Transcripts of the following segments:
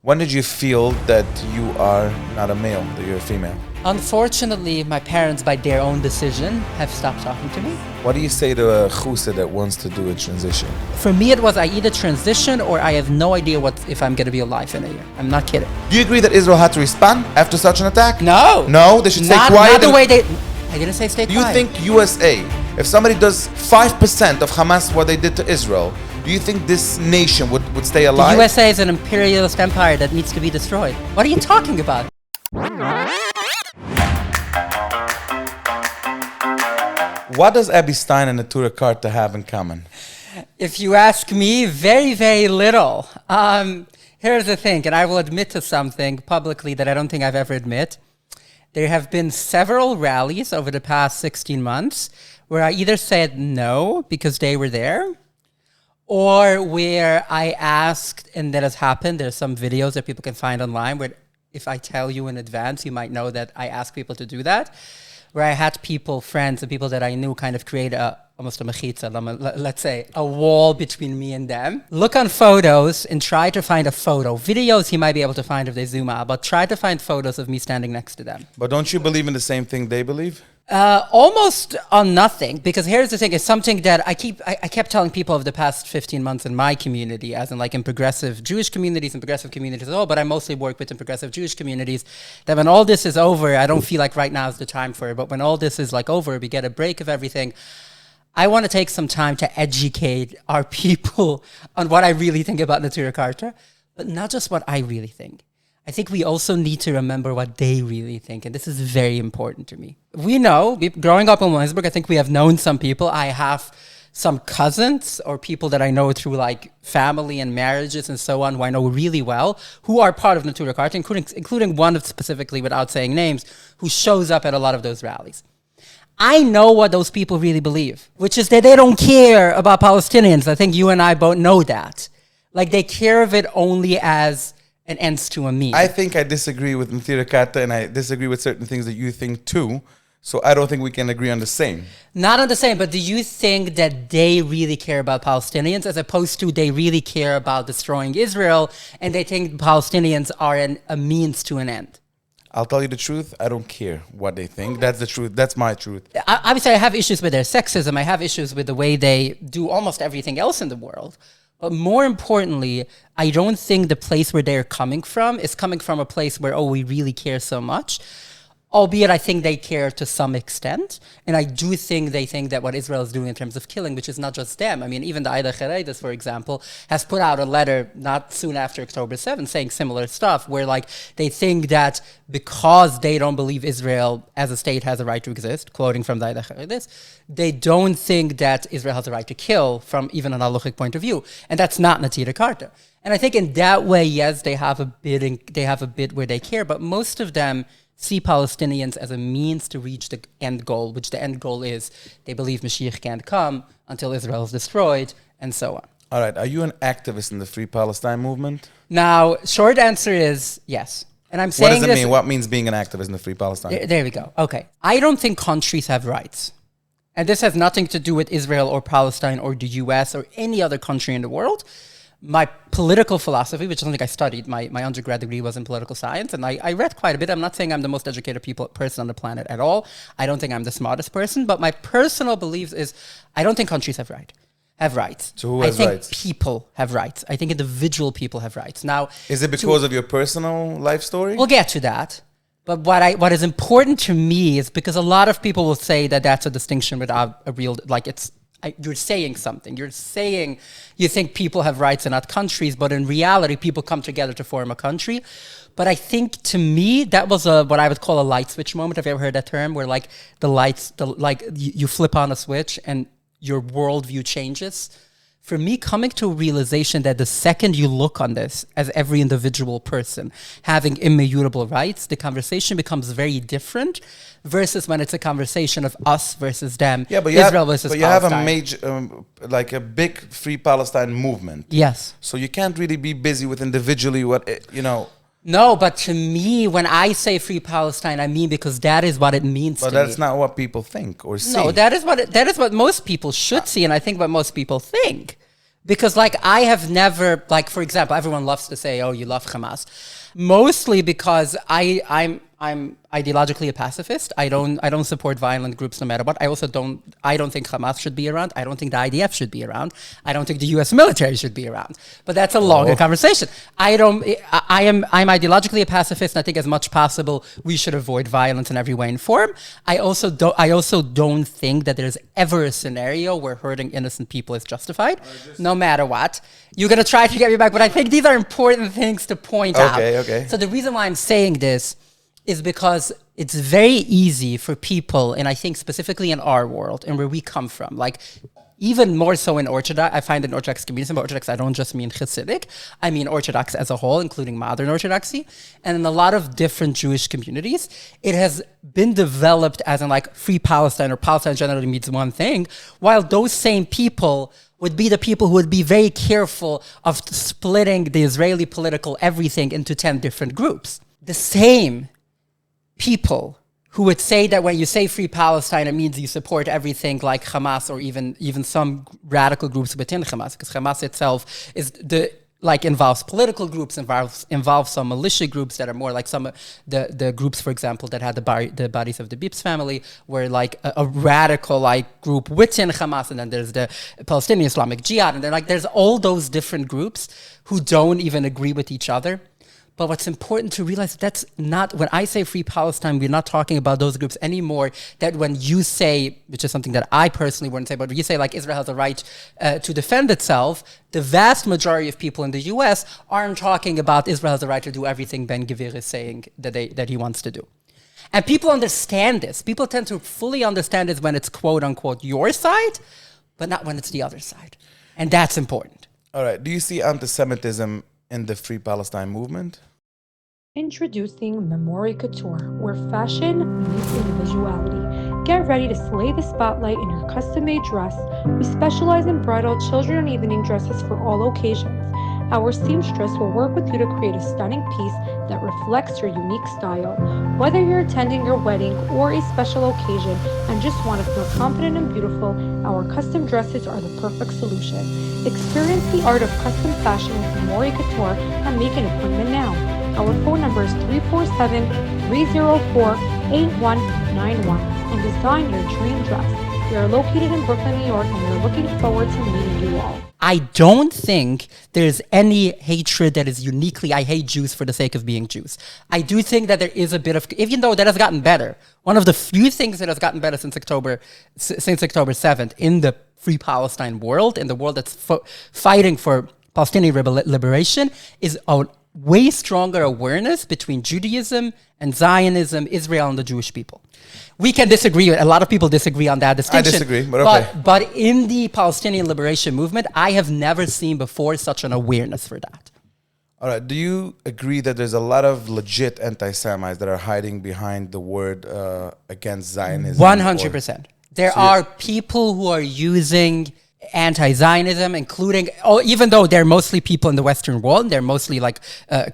When did you feel that you are not a male, that you're a female? Unfortunately, my parents, by their own decision, have stopped talking to me. What do you say to a chusa that wants to do a transition? For me, it was I either transition or I have no idea if I'm going to be alive in a year. I'm not kidding. Do you agree that Israel had to respond after such an attack? No. No? They should stay quiet? Not the way they... I didn't say stay Do you quiet. think USA, if somebody does 5% of Hamas what they did to Israel, do you think this nation would stay alive? The USA is an imperialist empire that needs to be destroyed. What are you talking about? What does Abby Stein and Natura Carta have in common? If you ask me, very, very little. Here's the thing, and I will admit to something publicly that I don't think I've ever admit. There have been several rallies over the past 16 months where I either said no because they were there, or where I asked, and that has happened. There's some videos that people can find online where if I tell you in advance, you might know that I asked people to do that, where I had people, friends, and people that I knew kind of create almost a mechitza, let's say, a wall between me and them. Look on photos and try to find a photo. Videos you might be able to find if they zoom out, but try to find photos of me standing next to them. But don't you believe in the same thing they believe? Almost on nothing, because here's the thing, it's something that I kept telling people over the past 15 months in my community, as in like in progressive Jewish communities and progressive communities as well, but I mostly work with in progressive Jewish communities, that when all this is over, I don't feel like right now is the time for it, but when all this is like over, we get a break of everything, I want to take some time to educate our people on what I really think about Natura Carta, but not just what I really think. I think we also need to remember what they really think, and this is very important to me. We know, growing up in Williamsburg, I think we have known some people. I have some cousins or people that I know through like family and marriages and so on, who I know really well, who are part of Natura Carta, including one specifically, without saying names, who shows up at a lot of those rallies. I know what those people really believe, which is that they don't care about Palestinians. I think you and I both know that. Like, they care of it only as an ends to a means. I think I disagree with Natura Carta, and I disagree with certain things that you think too. So I don't think we can agree on the same. Not on the same, but do you think that they really care about Palestinians as opposed to they really care about destroying Israel and they think Palestinians are a means to an end? I'll tell you the truth. I don't care what they think. That's the truth. That's my truth. Obviously, I have issues with their sexism. I have issues with the way they do almost everything else in the world. But more importantly, I don't think the place where they're coming from is coming from a place where, oh, we really care so much. Albeit I think they care to some extent. And I do think they think that what Israel is doing in terms of killing, which is not just them. I mean, even the Aida Cheredes, for example, has put out a letter not soon after October 7th saying similar stuff, where like they think that because they don't believe Israel as a state has a right to exist, quoting from the Aida Cheredes, they don't think that Israel has a right to kill from even an halachic point of view. And that's not Natura Carta. And I think in that way, yes, they have a bit where they care, but most of them see Palestinians as a means to reach the end goal, which the end goal is they believe Mashiach can't come until Israel is destroyed, and so on. All right. Are you an activist in the Free Palestine movement? Now, short answer is yes. And I'm saying what does it mean? What means being an activist in the Free Palestine? There we go. Okay. I don't think countries have rights. And this has nothing to do with Israel or Palestine or the US or any other country in the world. My political philosophy, which is something I studied, my undergrad degree was in political science, and I read quite a bit. I'm not saying I'm the most educated person on the planet at all. I don't think I'm the smartest person, but my personal belief is I don't think countries have rights. So who has rights? I think people have rights. I think individual people have rights. Now, is it because of your personal life story? We'll get to that. But what is important to me is because a lot of people will say that that's a distinction without a real, like you're saying something. You're saying you think people have rights and not countries, but in reality, people come together to form a country. But I think to me, that was what I would call a light switch moment. Have you ever heard that term? Where like you flip on a switch and your worldview changes. For me, coming to a realization that the second you look on this as every individual person having immutable rights, the conversation becomes very different versus when it's a conversation of us versus them, yeah, but Israel versus Palestine. But you have a major, like a big Free Palestine movement. Yes. So you can't really be busy with individually No, but to me, when I say Free Palestine, I mean because that is what it means to me. But that's not what people think or see. No, that is what most people should see, and I think what most people think. Because like I have never, like for example, everyone loves to say, "Oh, you love Hamas," mostly because I'm ideologically a pacifist. I don't support violent groups no matter what. I don't think Hamas should be around. I don't think the IDF should be around. I don't think the US military should be around. But that's a longer conversation. I'm ideologically a pacifist, and I think as much possible we should avoid violence in every way and form. I also don't think that there's ever a scenario where hurting innocent people is justified, no matter what. You're gonna try to get me back, but I think these are important things to point out. Okay. So the reason why I'm saying this is because it's very easy for people, and I think specifically in our world and where we come from, like even more so in Orthodox, I find in Orthodox communities, by Orthodox I don't just mean Hasidic, I mean Orthodox as a whole, including modern Orthodoxy, and in a lot of different Jewish communities, it has been developed as in like free Palestine, or Palestine generally means one thing, while those same people would be the people who would be very careful of splitting the Israeli political everything into 10 different groups. The same people who would say that when you say free Palestine, it means you support everything like Hamas, or even some radical groups within Hamas, because Hamas itself is involves political groups, involves some militia groups that are more like some the groups, for example, that had the bodies of the Bips family, were like a radical like group within Hamas, and then there's the Palestinian Islamic Jihad, and then like there's all those different groups who don't even agree with each other. But what's important to realize, that's not, when I say free Palestine, we're not talking about those groups anymore. That when you say, which is something that I personally wouldn't say, but when you say like Israel has a right to defend itself, the vast majority of people in the US aren't talking about Israel has a right to do everything Ben Gvir is saying that he wants to do. And people understand this. People tend to fully understand this when it's quote unquote your side, but not when it's the other side. And that's important. All right. Do you see anti-Semitism in the Free Palestine movement? Introducing Memory Couture, where fashion meets individuality. Get ready to slay the spotlight in your custom-made dress. We specialize in bridal, children, and evening dresses for all occasions. Our seamstress will work with you to create a stunning piece that reflects your unique style. Whether you're attending your wedding or a special occasion and just want to feel confident and beautiful, our custom dresses are the perfect solution. Experience the art of custom fashion with Memory Couture and make an appointment now. Our phone number is 347-304-8191 and design your dream dress. We are located in Brooklyn, New York, and we're looking forward to meeting you all. I don't think there's any hatred that is uniquely, I hate Jews for the sake of being Jews. I do think that there is a bit of, even though that has gotten better, one of the few things that has gotten better since October 7th in the Free Palestine world, in the world that's fighting for Palestinian liberation, is a way stronger awareness between Judaism and Zionism, Israel, and the Jewish people. We can disagree. A lot of people disagree on that distinction. I disagree, but okay. But in the Palestinian liberation movement, I have never seen before such an awareness for that. All right. Do you agree that there's a lot of legit anti-Semites that are hiding behind the word against Zionism? 100%. There are people who are using anti-Zionism, including, even though they're mostly people in the Western world, they're mostly like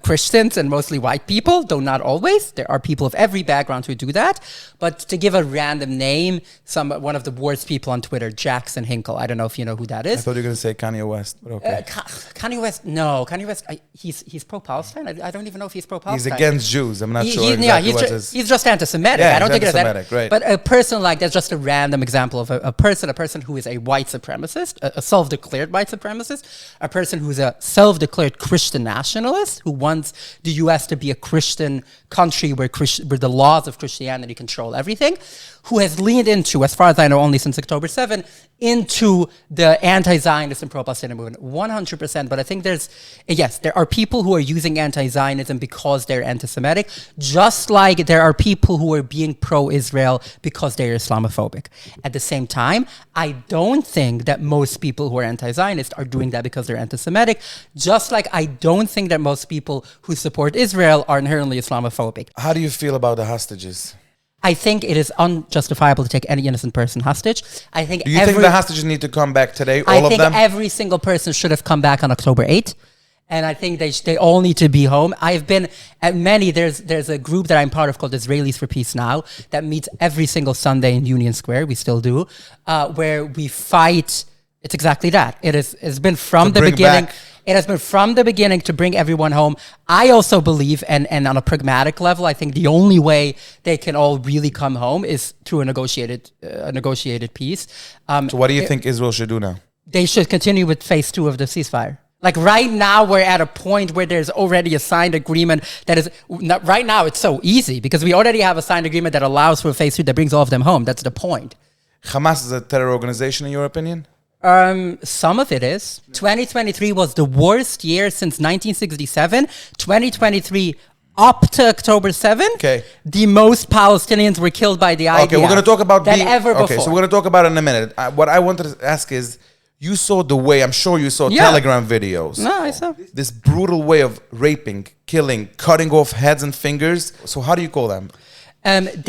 Christians and mostly white people, though not always. There are people of every background who do that. But to give a random name, one of the worst people on Twitter, Jackson Hinkle. I don't know if you know who that is. I thought you were going to say Kanye West, but okay. Kanye West, no. Kanye West, he's pro-Palestine. I don't even know if he's pro-Palestine. He's against Jews. I'm not sure exactly what his... He's just anti-Semitic. Yeah, I don't think it's that. Right. But a person like that's just a random example of a person who is a white supremacist, a self-declared white supremacist, a person who's a self-declared Christian nationalist who wants the U.S. to be a Christian country where the laws of Christianity control everything, who has leaned into, as far as I know, only since October 7, into the anti-Zionist and pro-Palestinian movement, 100%. But I think there are people who are using anti-Zionism because they're anti-Semitic, just like there are people who are being pro-Israel because they're Islamophobic. At the same time, I don't think that most people who are anti-Zionist are doing that because they're anti-Semitic, just like I don't think that most people who support Israel are inherently Islamophobic. How do you feel about the hostages? I think it is unjustifiable to take any innocent person hostage. Do you think the hostages need to come back today, all of them? I think every single person should have come back on October 8th. And I think they all need to be home. I've been at many, there's a group that I'm part of called Israelis for Peace Now that meets every single Sunday in Union Square, we still do, where we fight It's exactly that. It's been from To the bring beginning. back- It has been from the beginning to bring everyone home. I also believe, and on a pragmatic level, I think the only way they can all really come home is through a negotiated peace. So what do you think Israel should do now? They should continue with phase 2 of the ceasefire. Like right now, we're at a point where there's already a signed agreement that is, right now it's so easy because we already have a signed agreement that allows for phase 2 that brings all of them home. That's the point. Hamas is a terror organization in your opinion? Some of it is. 2023 was the worst year since 1967. 2023 up to October 7th, Okay. the most Palestinians were killed by the IDF. Okay, we're going to talk about than ever before. Okay, so we're going to talk about it in a minute. What I wanted to ask is, you saw the way, I'm sure you saw Yeah. Telegram videos. No, I saw. This brutal way of raping, killing, cutting off heads and fingers. So how do you call them?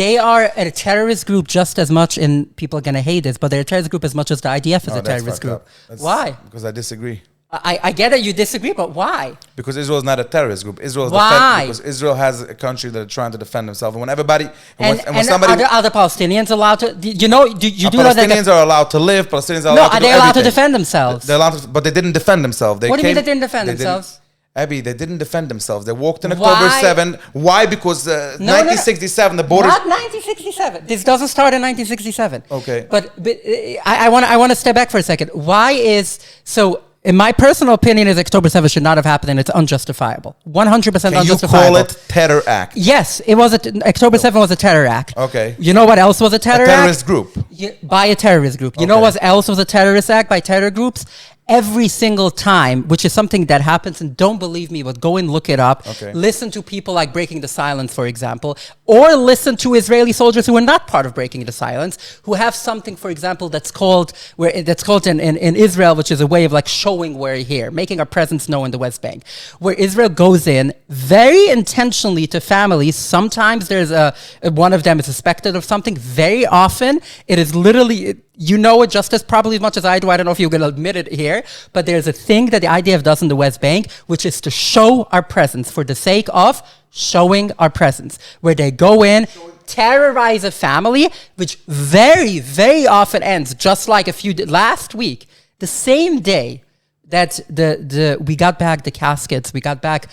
They are a terrorist group just as much, and people are going to hate this, but they're a terrorist group as much as the IDF is a terrorist group. Why? Because I disagree. I get it, you disagree, but why? Because Israel is not a terrorist group. Israel is Why? because Israel has a country that are trying to defend themselves. And when everybody, And when somebody, are the Palestinians allowed to, you know that Palestinians are allowed to live. Palestinians are no, allowed to are do they allowed to everything. defend themselves? They're allowed to, but they didn't defend themselves. What do you mean they didn't defend themselves? Abby, they didn't defend themselves. They walked in Why? October 7. Why? Because 1967, the border. Not 1967. This doesn't start in 1967. Okay. But I want to step back for a second. Why is so? In my personal opinion, is October 7th should not have happened, and it's unjustifiable. 100% Can you unjustifiable. call it terror act? Yes, it was. October 7th was a terror act. Okay. You know what else was a terror A terrorist act? group. By a terrorist group. You know Okay. what else was a terrorist act by terror groups? Every single time, which is something that happens, and don't believe me, but go and look it up. Okay. Listen to people like Breaking the Silence, for example, or listen to Israeli soldiers who are not part of Breaking the Silence, who have something, for example, that's called in Israel, which is a way of like showing we're here, making our presence known in the West Bank, where Israel goes in very intentionally to families. Sometimes there's one of them is suspected of something. Very often, it is literally. You know it just as probably as much as I do. I don't know if you're going to admit it here, but there's a thing that the IDF does in the West Bank, which is to show our presence for the sake of showing our presence, where they go in, terrorize a family, which very, very often ends just like last week, the same day that we got back the caskets, we got back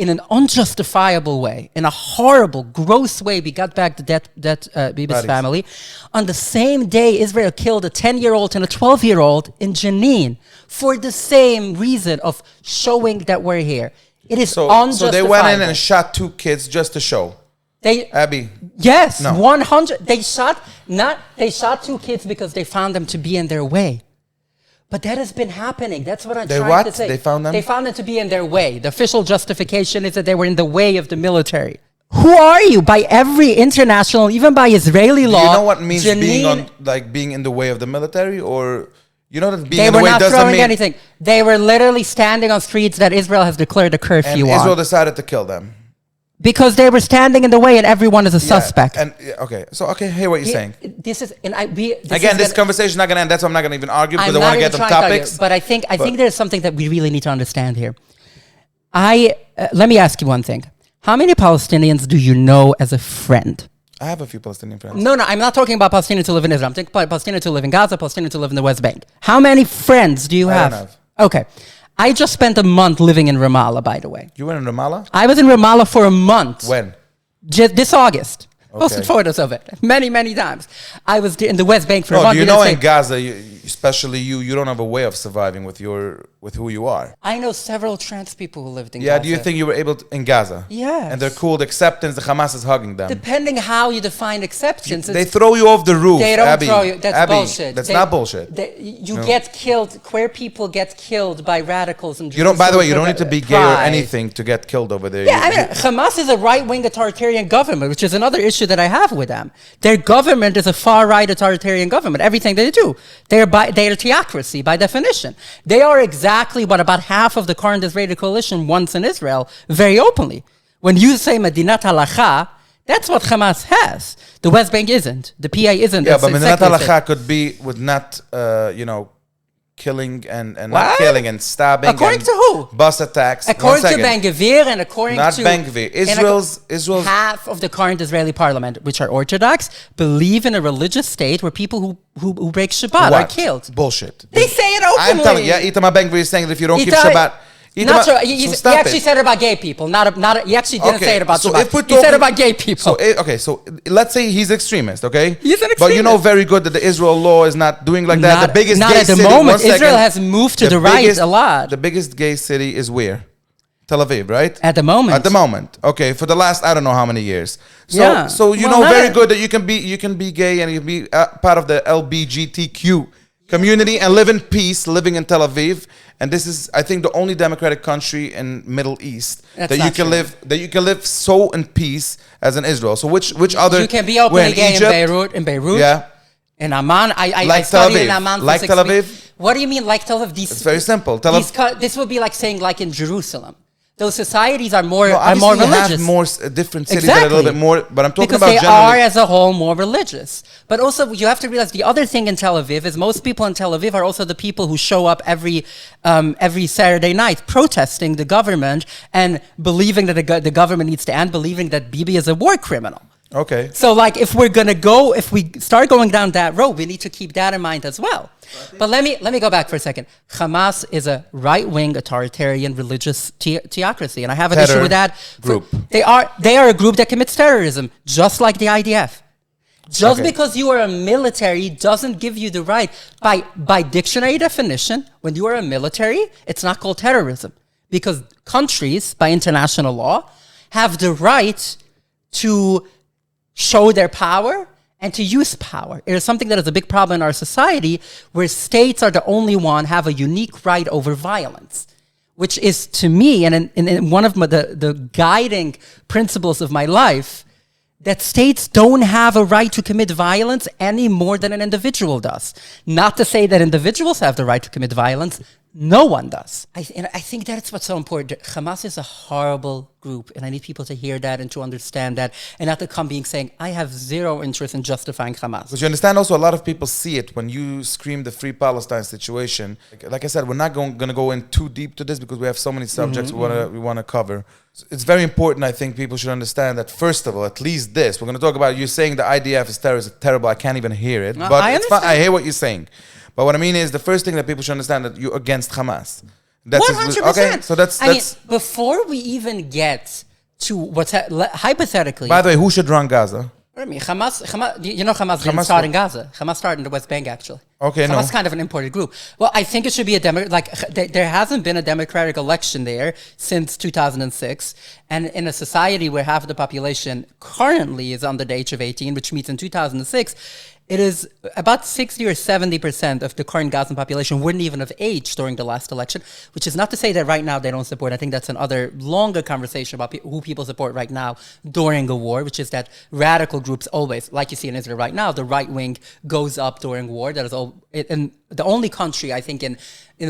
in an unjustifiable way, in a horrible, gross way, we got back the Bibi's family. On the same day, Israel killed a 10-year-old and a 12-year-old in Jenin for the same reason of showing that we're here. It is unjustifiable. So they went in and shot 2 kids just to show. Abby. Yes, No. 100. They shot 2 kids because they found them to be in their way. But that has been happening. That's what I'm trying to say. They found them? They found them to be in their way. The official justification is that they were in the way of the military. Who are you? By every international, even by Israeli law. Do you know what means Jenin, being in the way of the military? Or you know that being they in the were way not doesn't throwing mean anything. They were literally standing on streets that Israel has declared a curfew and on. Israel decided to kill them. Because they were standing in the way and everyone is a suspect. And hear what you're saying. This is This conversation is not going to end. That's why I'm not going to even argue because I want to get on topics. But I think there's something that we really need to understand here. Let me ask you one thing. How many Palestinians do you know as a friend? I have a few Palestinian friends. No, I'm not talking about Palestinians who live in Israel. I'm talking about Palestinians who live in Gaza, Palestinians who live in the West Bank. How many friends do you have? I don't have. Okay. I just spent a month living in Ramallah, by the way. You were in Ramallah? I was in Ramallah for a month. When? This August. Okay. Posted photos of it many, many times. I was in the West Bank for a month. Do you know in Gaza, especially you don't have a way of surviving with who you are. I know several trans people who lived in Gaza. Yeah, do you think you were able to, in Gaza? Yes. And they're called acceptance, the Hamas is hugging them. Depending how you define acceptance. They throw you off the roof, They don't Abby. throw you. That's Abby, bullshit. That's not bullshit. You get killed. Queer people get killed by radicals. And You don't. By the way, you don't need to be gay or anything to get killed over there. Yeah, Hamas is a right-wing authoritarian government, which is another issue that I have with them. Their government is a far-right authoritarian government. Everything they do, they're a theocracy by definition. They are exactly what about half of the current Israeli coalition wants in Israel, very openly. When you say Medinat Halacha, that's what Hamas has. The West Bank isn't. The PA isn't. Yeah, but Medinat Halacha could be with not, killing and not killing and stabbing. According and to who? Bus attacks. According to Ben Gvir and according not to... Ben Gvir. Israel's half of the current Israeli parliament, which are Orthodox, believe in a religious state where people who break Shabbat are killed. Bullshit. They say it openly. I'm telling you, Itamar Ben Gvir is saying that if you don't keep Shabbat... Not true. He actually said it about gay people. He actually didn't say it about Shabbat. He said it about gay people. So let's say he's extremist, okay? He's an extremist. But you know very good that the Israel law is not doing like that. The biggest not gay at the city, moment. Israel has moved to the right a lot. The biggest gay city is where? Tel Aviv, right? At the moment. Okay, for the last I don't know how many years. So you know very good that you can be gay and you can be part of the LGBTQ community and live in peace, living in Tel Aviv. And this is, I think, the only democratic country in Middle East that you can live so in peace as in Israel. So which other? You can be openly gay in Beirut. Yeah. In Amman, I like studied in Amman for 6 Tel Aviv. weeks. What do you mean like Tel Aviv? It's very simple. This would be like saying like in Jerusalem. Those societies are more more religious. Have more different cities that are a little bit more, but I'm talking about because they generally. are as a whole more religious. But also you have to realize the other thing in Tel Aviv is most people in Tel Aviv are also the people who show up every Saturday night protesting the government and believing that the government needs to end, believing that Bibi is a war criminal. Okay. So like if we start going down that road, we need to keep that in mind as well. But let me go back for a second. Hamas is a right-wing authoritarian religious theocracy, and I have an issue with that group. They are a group that commits terrorism, just like the IDF. Because you are a military doesn't give you the right. By dictionary definition, when you are a military, it's not called terrorism. Because countries, by international law, have the right to show their power and to use power. It is something that is a big problem in our society, where states are the only one have a unique right over violence, which is to me, and in one of the guiding principles of my life, that states don't have a right to commit violence any more than an individual does. Not to say that individuals have the right to commit violence. No one does. I think that's what's so important. Hamas is a horrible group, and I need people to hear that and to understand that, and not to come being saying, I have zero interest in justifying Hamas. Because you understand also a lot of people see it when you scream the Free Palestine situation. Like I said, we're not going to go in too deep to this because we have so many subjects we want to cover. It's very important, I think people should understand that, first of all, at least this, we're going to talk about, you're saying the IDF is terrible, I can't even hear it. But I it's fine, I hear what you're saying. But what I mean is, the first thing that people should understand that you're against Hamas. That's 100%. Okay, so that's... before we even get to what's hypothetically... By the way, who should run Gaza? I mean, Hamas didn't start in Gaza. Hamas started in the West Bank, actually. Okay, Hamas is kind of an imported group. Well, I think it should be there hasn't been a democratic election there since 2006. And in a society where half of the population currently is under the age of 18, which means in 2006, it is about 60 or 70% of the current Gazan population wouldn't even have aged during the last election, which is not to say that right now they don't support. I think that's another longer conversation about who people support right now during a war, which is that radical groups always, like you see in Israel right now, the right wing goes up during war. That is and the only country, I think, in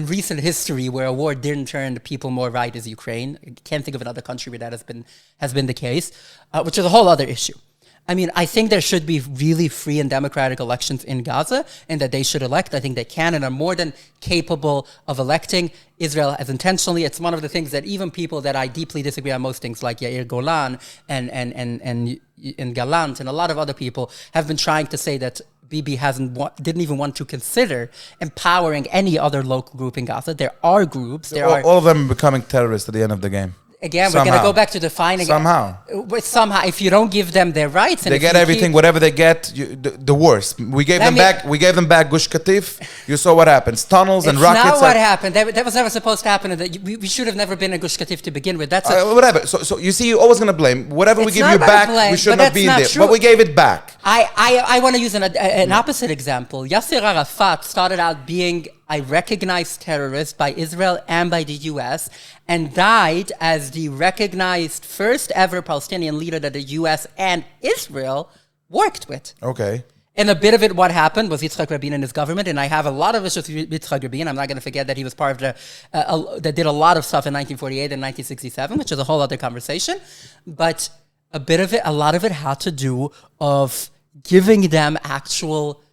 recent history where a war didn't turn the people more right is Ukraine. I can't think of another country where that has been the case, which is a whole other issue. I mean, I think there should be really free and democratic elections in Gaza, and that they should elect. I think they can and are more than capable of electing. Israel has intentionally, it's one of the things that even people that I deeply disagree on most things, like Yair Golan and Gallant and a lot of other people, have been trying to say that Bibi didn't even want to consider empowering any other local group in Gaza. There are groups. All of them are becoming terrorists at the end of the game. Again, we're going to go back to defining somehow. If you don't give them their rights, and they get everything, whatever they get, the worst. We gave them back. We gave them back Gush Katif. You saw what happens: tunnels and rockets. That's not what happened. That was never supposed to happen. We should have never been in Gush Katif to begin with. That's whatever. So you see, you're always going to blame whatever we give you back. We should not be there, but we gave it back. I want to use an opposite example. Yasser Arafat started out being a recognized terrorist by Israel and by the US, and died as the recognized first ever Palestinian leader that the US and Israel worked with. Okay. And a bit of it, what happened was Yitzhak Rabin and his government, and I have a lot of issues with Yitzhak Rabin. I'm not going to forget that he was part of that did a lot of stuff in 1948 and 1967, which is a whole other conversation. But a lot of it had to do of giving them actual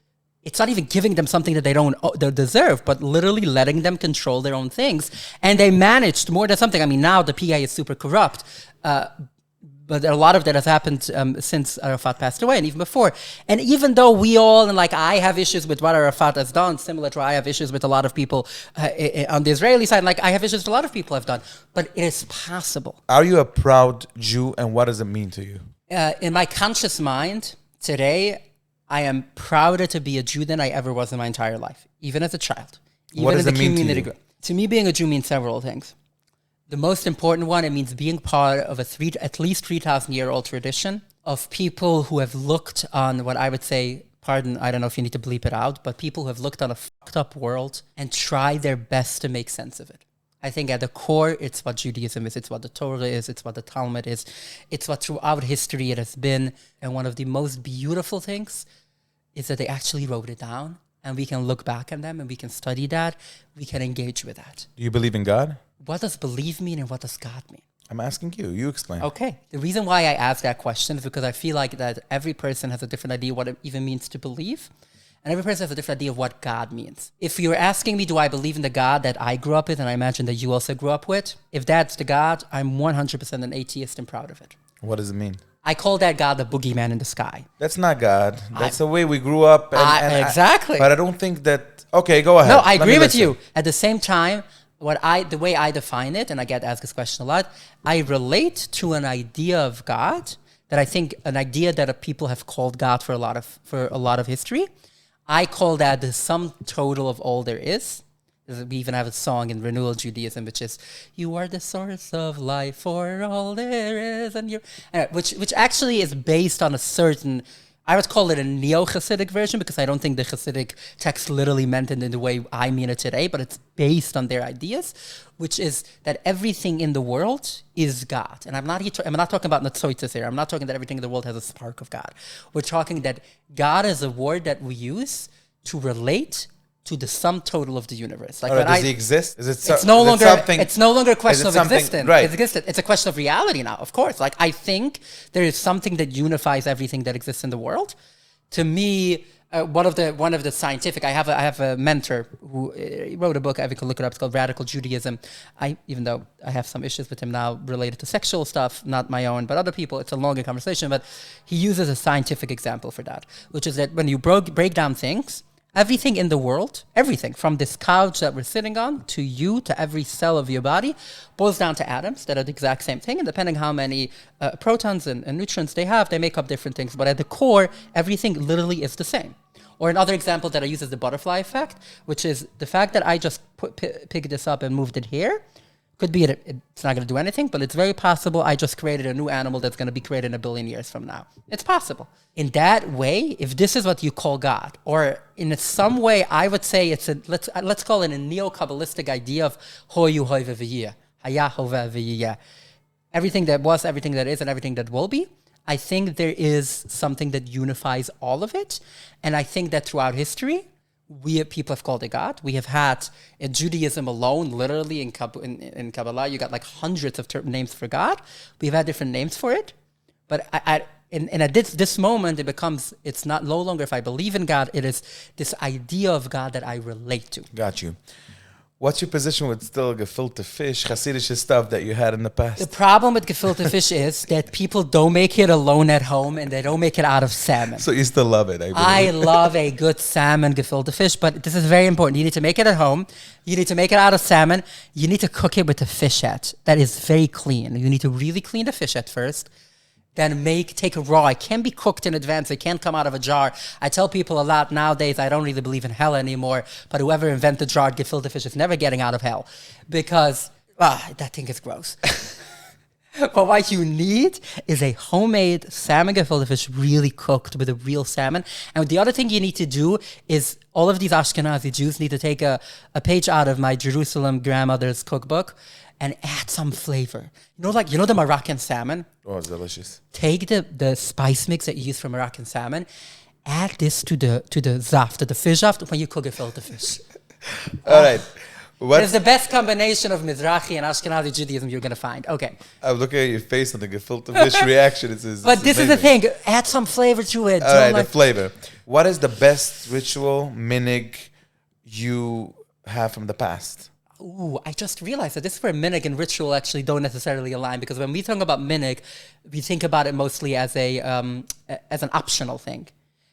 it's not even giving them something that they don't deserve, but literally letting them control their own things. And they managed more than something. I mean, now the PA is super corrupt, but a lot of that has happened since Arafat passed away and even before. And even though we all, and like I have issues with what Arafat has done, similar to I have issues with a lot of people on the Israeli side, like I have issues with a lot of people have done, but it is possible. Are you a proud Jew, and what does it mean to you? In my conscious mind, today, I am prouder to be a Jew than I ever was in my entire life, even as a child. Even what does it mean to you? To me, being a Jew means several things. The most important one, it means being part of at least 3,000-year-old tradition of people who have looked on what I would say, pardon, I don't know if you need to bleep it out, but people who have looked on a fucked up world and tried their best to make sense of it. I think at the core, it's what Judaism is, it's what the Torah is, it's what the Talmud is, it's what throughout history it has been. And one of the most beautiful things is that they actually wrote it down, and we can look back at them and we can study that, we can engage with that. Do you believe in God? What does believe mean and what does God mean? I'm asking you. You explain. Okay. The reason why I ask that question is because I feel like that every person has a different idea what it even means to believe. And every person has a different idea of what God means. If you're asking me, do I believe in the God that I grew up with, and I imagine that you also grew up with, if that's the God, I'm 100% an atheist and proud of it. What does it mean? I call that God the boogeyman in the sky. That's not God. That's the way we grew up. Exactly. But I don't think that... Okay, go ahead. No, I agree with you. At the same time, the way I define it, and I get asked this question a lot, I relate to an idea of God that I think an idea that people have called God for a lot of history. I call that the sum total of all there is. We even have a song in Renewal Judaism, which is, "You are the source of life for all there is," and which actually is based on a certain, I would call it a neo-Hasidic version, because I don't think the Hasidic text literally meant it in the way I mean it today, but it's based on their ideas, which is that everything in the world is God. And I'm not talking about Natzoitzes here. I'm not talking that everything in the world has a spark of God. We're talking that God is a word that we use to relate to the sum total of the universe. Like, does he exist? It's no longer a question of existence. Right. It's a question of reality now, of course. Like, I think there is something that unifies everything that exists in the world. To me, one of the scientific, I have a mentor who wrote a book, I can look it up, it's called Radical Judaism. Even though I have some issues with him now related to sexual stuff, not my own, but other people, it's a longer conversation, but he uses a scientific example for that, which is that when you break down things, everything in the world, everything from this couch that we're sitting on to you, to every cell of your body, boils down to atoms that are the exact same thing. And depending how many protons and nutrients they have, they make up different things. But at the core, everything literally is the same. Or another example that I use is the butterfly effect, which is the fact that I just picked this up and moved it here. Could be it's not going to do anything, but it's very possible I just created a new animal that's going to be created in 1 billion years from now. It's possible. In that way, if this is what you call God, or in some way, I would say let's call it a neo-Kabbalistic idea of hoyu hoive v'yiyah, haya hove v'yiyah. Everything that was, everything that is, and everything that will be. I think there is something that unifies all of it. And I think that throughout history, people have called it God. We have had in Judaism alone, literally in Kabbalah, you got like hundreds of names for God. We've had different names for it. But at this moment, it's not no longer if I believe in God, it is this idea of God that I relate to. Got you. What's your position with still gefilte fish, Hasidic stuff that you had in the past? The problem with gefilte fish is that people don't make it alone at home, and they don't make it out of salmon. So you still love it, I love a good salmon gefilte fish, but this is very important. You need to make it at home. You need to make it out of salmon. You need to cook it with a fish head that is very clean. You need to really clean the fish head first. Then take a raw. It can be cooked in advance. It can't come out of a jar. I tell people a lot nowadays, I don't really believe in hell anymore, but whoever invented jarred gefilte fish is never getting out of hell, because that thing is gross. But what you need is a homemade salmon gefilte fish, really cooked with a real salmon. And the other thing you need to do is, all of these Ashkenazi Jews need to take a page out of my Jerusalem grandmother's cookbook and add some flavor. You know the Moroccan salmon? Oh, it's delicious. Take the spice mix that you use for Moroccan salmon, add this to the zaft, to the fish zaft, when you cook gefilte fish. All right. It's the best combination of Mizrahi and Ashkenazi Judaism you're going to find. Okay. I'm looking at your face on the gefilte fish reaction. But this is the thing. Add some flavor to it. All right, the flavor. What is the best ritual, minig, you have from the past? Ooh, I just realized that this is where minig and ritual actually don't necessarily align, because when we talk about minig, we think about it mostly as an optional thing,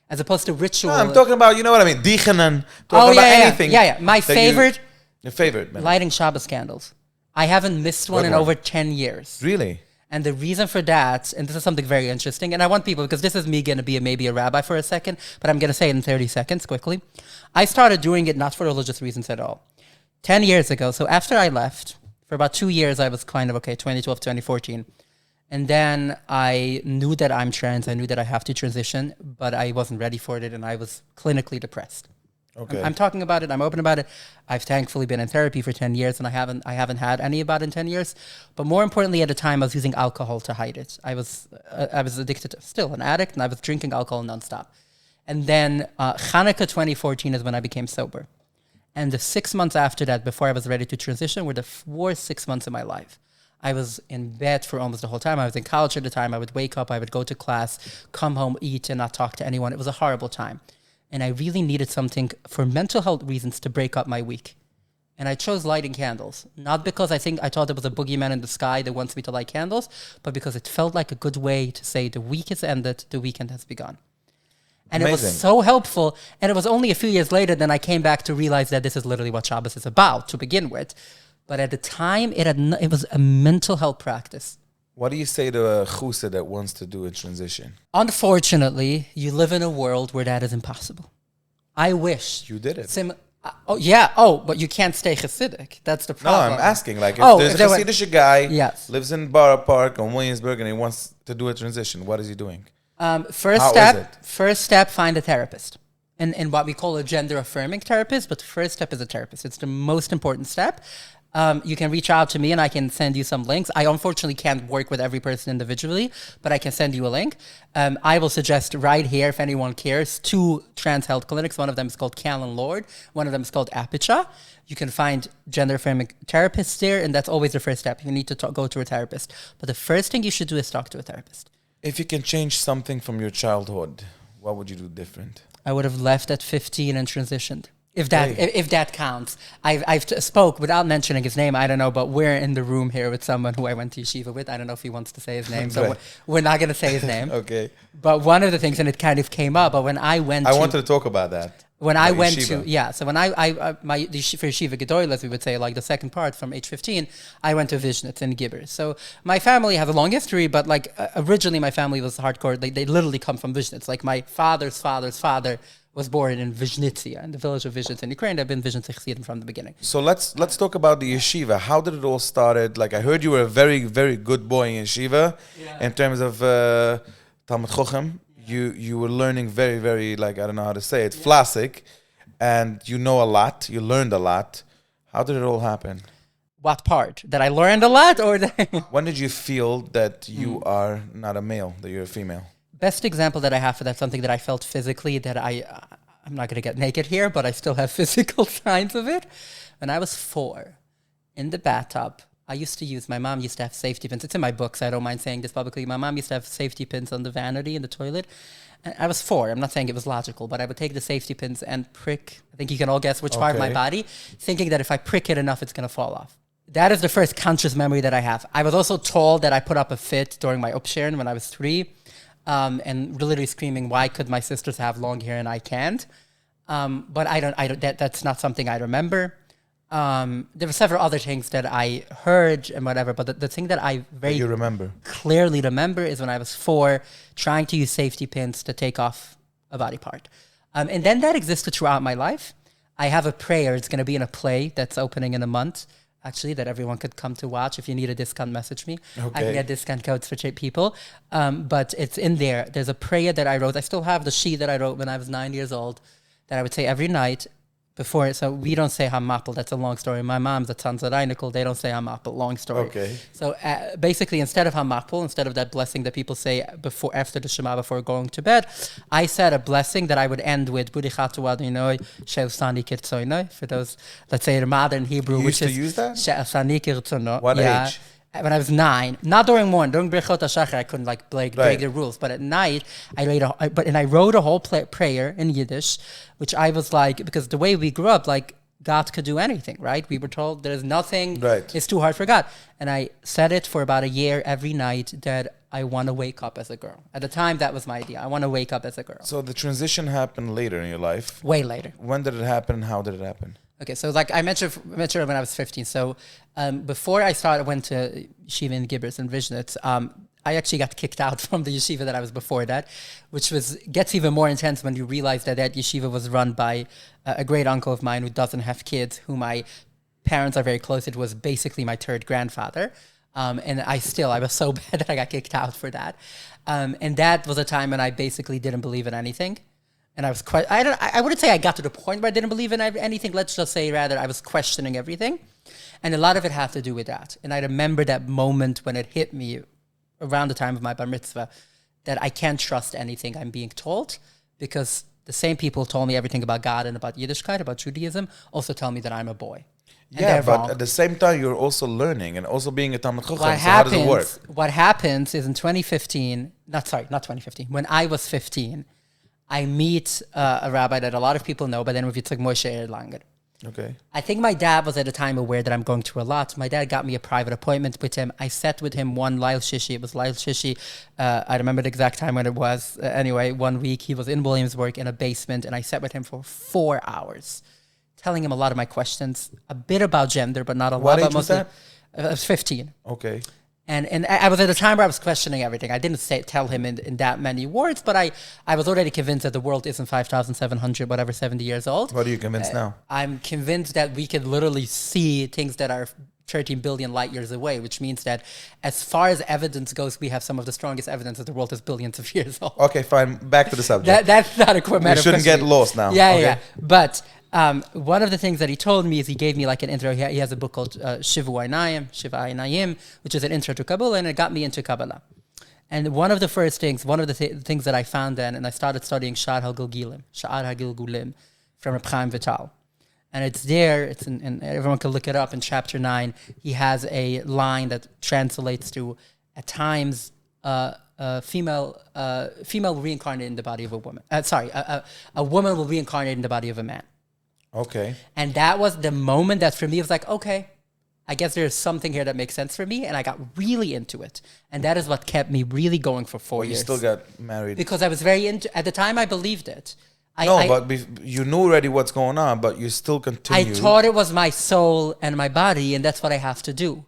as opposed to ritual. No, I'm talking about, you know what I mean, dichenen. Talking about anything. Yeah. My favorite. Your favorite. Man. Lighting Shabbos candles. I haven't missed one in over 10 years. Really? And the reason for that, and this is something very interesting, and I want people, because this is me going to be maybe a rabbi for a second, but I'm going to say it in 30 seconds quickly. I started doing it not for religious reasons at all. 10 years ago, so after I left, for about 2 years, I was kind of, 2012, 2014. And then I knew that I'm trans, I knew that I have to transition, but I wasn't ready for it, and I was clinically depressed. Okay. I'm talking about it. I'm open about it. I've thankfully been in therapy for 10 years, and I haven't had any about it in 10 years. But more importantly, at the time, I was using alcohol to hide it. I was addicted to, still an addict, and I was drinking alcohol nonstop. And then Hanukkah 2014 is when I became sober. And the 6 months after that, before I was ready to transition, were the worst 6 months of my life. I was in bed for almost the whole time. I was in college at the time. I would wake up, I would go to class, come home, eat, and not talk to anyone. It was a horrible time. And I really needed something for mental health reasons to break up my week. And I chose lighting candles, not because I thought there was a boogeyman in the sky that wants me to light candles, but because it felt like a good way to say the week has ended, the weekend has begun. And Amazing. It was so helpful. And it was only a few years later that I came back to realize that this is literally what Shabbos is about to begin with. But at the time, it was a mental health practice. What do you say to a chusa that wants to do a transition? Unfortunately, you live in a world where that is impossible. I wish. You did it. But you can't stay Hasidic. That's the problem. No, I'm asking, if there's a Hasidic guy, lives in Borough Park on Williamsburg, and he wants to do a transition, what is he doing? First step, find a therapist. And what we call a gender-affirming therapist, but the first step is a therapist. It's the most important step. You can reach out to me and I can send you some links. I unfortunately can't work with every person individually, but I can send you a link. I will suggest right here, if anyone cares, 2 trans health clinics. One of them is called Callan Lord. One of them is called Apicha. You can find gender-affirming therapists there, and that's always the first step. You need to go to a therapist. But the first thing you should do is talk to a therapist. If you can change something from your childhood, what would you do different? I would have left at 15 and transitioned. If that counts. I've spoke without mentioning his name, I don't know, but we're in the room here with someone who I went to yeshiva with. I don't know if he wants to say his name, so we're not going to say his name. Okay. But one of the things, and it kind of came up, but when I wanted to talk about that. When I went yeshiva. So when for Yeshiva Gedoyel, as we would say, like the second part from age 15, I went to Vishnitz in Gibber. So my family has a long history, but originally my family was hardcore. They literally come from Vishnitz. Like my father's father's father was born in Vizhnitsia, in the village of Vishnitz in Ukraine. I've been Vishnitz Chassidim from the beginning. So let's talk about the yeshiva. How did it all started? I heard you were a very, very good boy in yeshiva in terms of Talmud Chochem. You were learning very, very, I don't know how to say it, flassik, and you know a lot. You learned a lot. How did it all happen? What part? That I learned a lot? Or when did you feel that you are not a male, that you're a female? Best example that I have for that, something that I felt physically, that I'm not going to get naked here, but I still have physical signs of it. When I was 4, in the bathtub, my mom used to have safety pins. It's in my book, so I don't mind saying this publicly. My mom used to have safety pins on the vanity in the toilet. And I was 4. I'm not saying it was logical, but I would take the safety pins and prick. I think you can all guess which part of my body, thinking that if I prick it enough, it's going to fall off. That is the first conscious memory that I have. I was also told that I put up a fit during my upsharen when I was 3. And literally screaming, why could my sisters have long hair and I can't? But that's not something I remember. There were several other things that I heard and whatever, but the thing that I clearly remember is when I was 4, trying to use safety pins to take off a body part. And then that existed throughout my life. I have a prayer. It's going to be in a play that's opening in a month, actually, that everyone could come to watch. If you need a discount, message me. Okay. I can get discount codes for people. But it's in there. There's a prayer that I wrote. I still have the sheet that I wrote when I was 9 years old that I would say every night before. So we don't say Hamapel. That's a long story. My mom's a Tanzarainical. They don't say Hamapel. Long story. Okay. So basically, instead of Hamapel, instead of that blessing that people say after the Shema, before going to bed, I said a blessing that I would end with Budichatu Adonai She'asani Kirtzonai. For those, let's say, the modern Hebrew, you which used is to use that? She'asani Kirtzonai. What age? when I was 9, not during morning, during Birchot HaShachar, I couldn't like break the rules. But at night, I wrote a whole prayer in Yiddish, which I was like, because the way we grew up, like God could do anything, right? We were told there's nothing, it's too hard for God. And I said it for about a year every night that I want to wake up as a girl. At the time, that was my idea. I want to wake up as a girl. So the transition happened later in your life? Way later. When did it happen and how did it happen? Okay, so like I mentioned when I was 15. So before I went to Yeshiva in Gibbers and Vishnitz, I actually got kicked out from the yeshiva that I was before that, which gets even more intense when you realize that yeshiva was run by a great uncle of mine who doesn't have kids, who my parents are very close. It was basically my third grandfather. And I was so bad that I got kicked out for that. And that was a time when I basically didn't believe in anything. And I was I wouldn't say I got to the point where I didn't believe in anything. Let's just say rather I was questioning everything. And a lot of it had to do with that. And I remember that moment when it hit me around the time of my bar mitzvah that I can't trust anything I'm being told, because the same people told me everything about God and about Yiddishkeit, about Judaism, also tell me that I'm a boy. Yeah, but wrong. At the same time, you're also learning and also being a Talmud Chacham. So how does it work? What happens is in 2015, not 2015, when I was 15, I meet a rabbi that a lot of people know, but then if you took Moshe Erlanger. Okay. I think my dad was at the time aware that I'm going through a lot. My dad got me a private appointment with him. I sat with him one Lail Shishi. It was Lail Shishi. I remember the exact time when it was. Anyway, 1 week, he was in Williamsburg in a basement, and I sat with him for 4 hours, telling him a lot of my questions, a bit about gender, but not a lot. What age was that? I was 15. Okay. And I was at a time where I was questioning everything. I didn't tell him in that many words, but I was already convinced that the world isn't 5,700, 70 years old. What are you convinced now? I'm convinced that we can literally see things that are 13 billion light years away, which means that as far as evidence goes, we have some of the strongest evidence that the world is billions of years old. Okay, fine. Back to the subject. That's not a quick matter. We shouldn't get lost now. Yeah, okay. Yeah. But one of the things that he told me is he gave me like an intro. He has a book called Shiva Einayim, which is an intro to Kabbalah, and it got me into Kabbalah. And one of the things that I found then, and I started studying Sha'ar HaGilgulim from Reb Chaim Vital. And it's there, and everyone can look it up in chapter 9. He has a line that translates to, at times, female will reincarnate in the body of a woman. A woman will reincarnate in the body of a man. Okay. And that was the moment that for me was like, okay, I guess there's something here that makes sense for me. And I got really into it. And that is what kept me really going for 4 years. You still got married. Because I was very at the time I believed it. But you knew already what's going on, but you still continued. I thought it was my soul and my body, and that's what I have to do.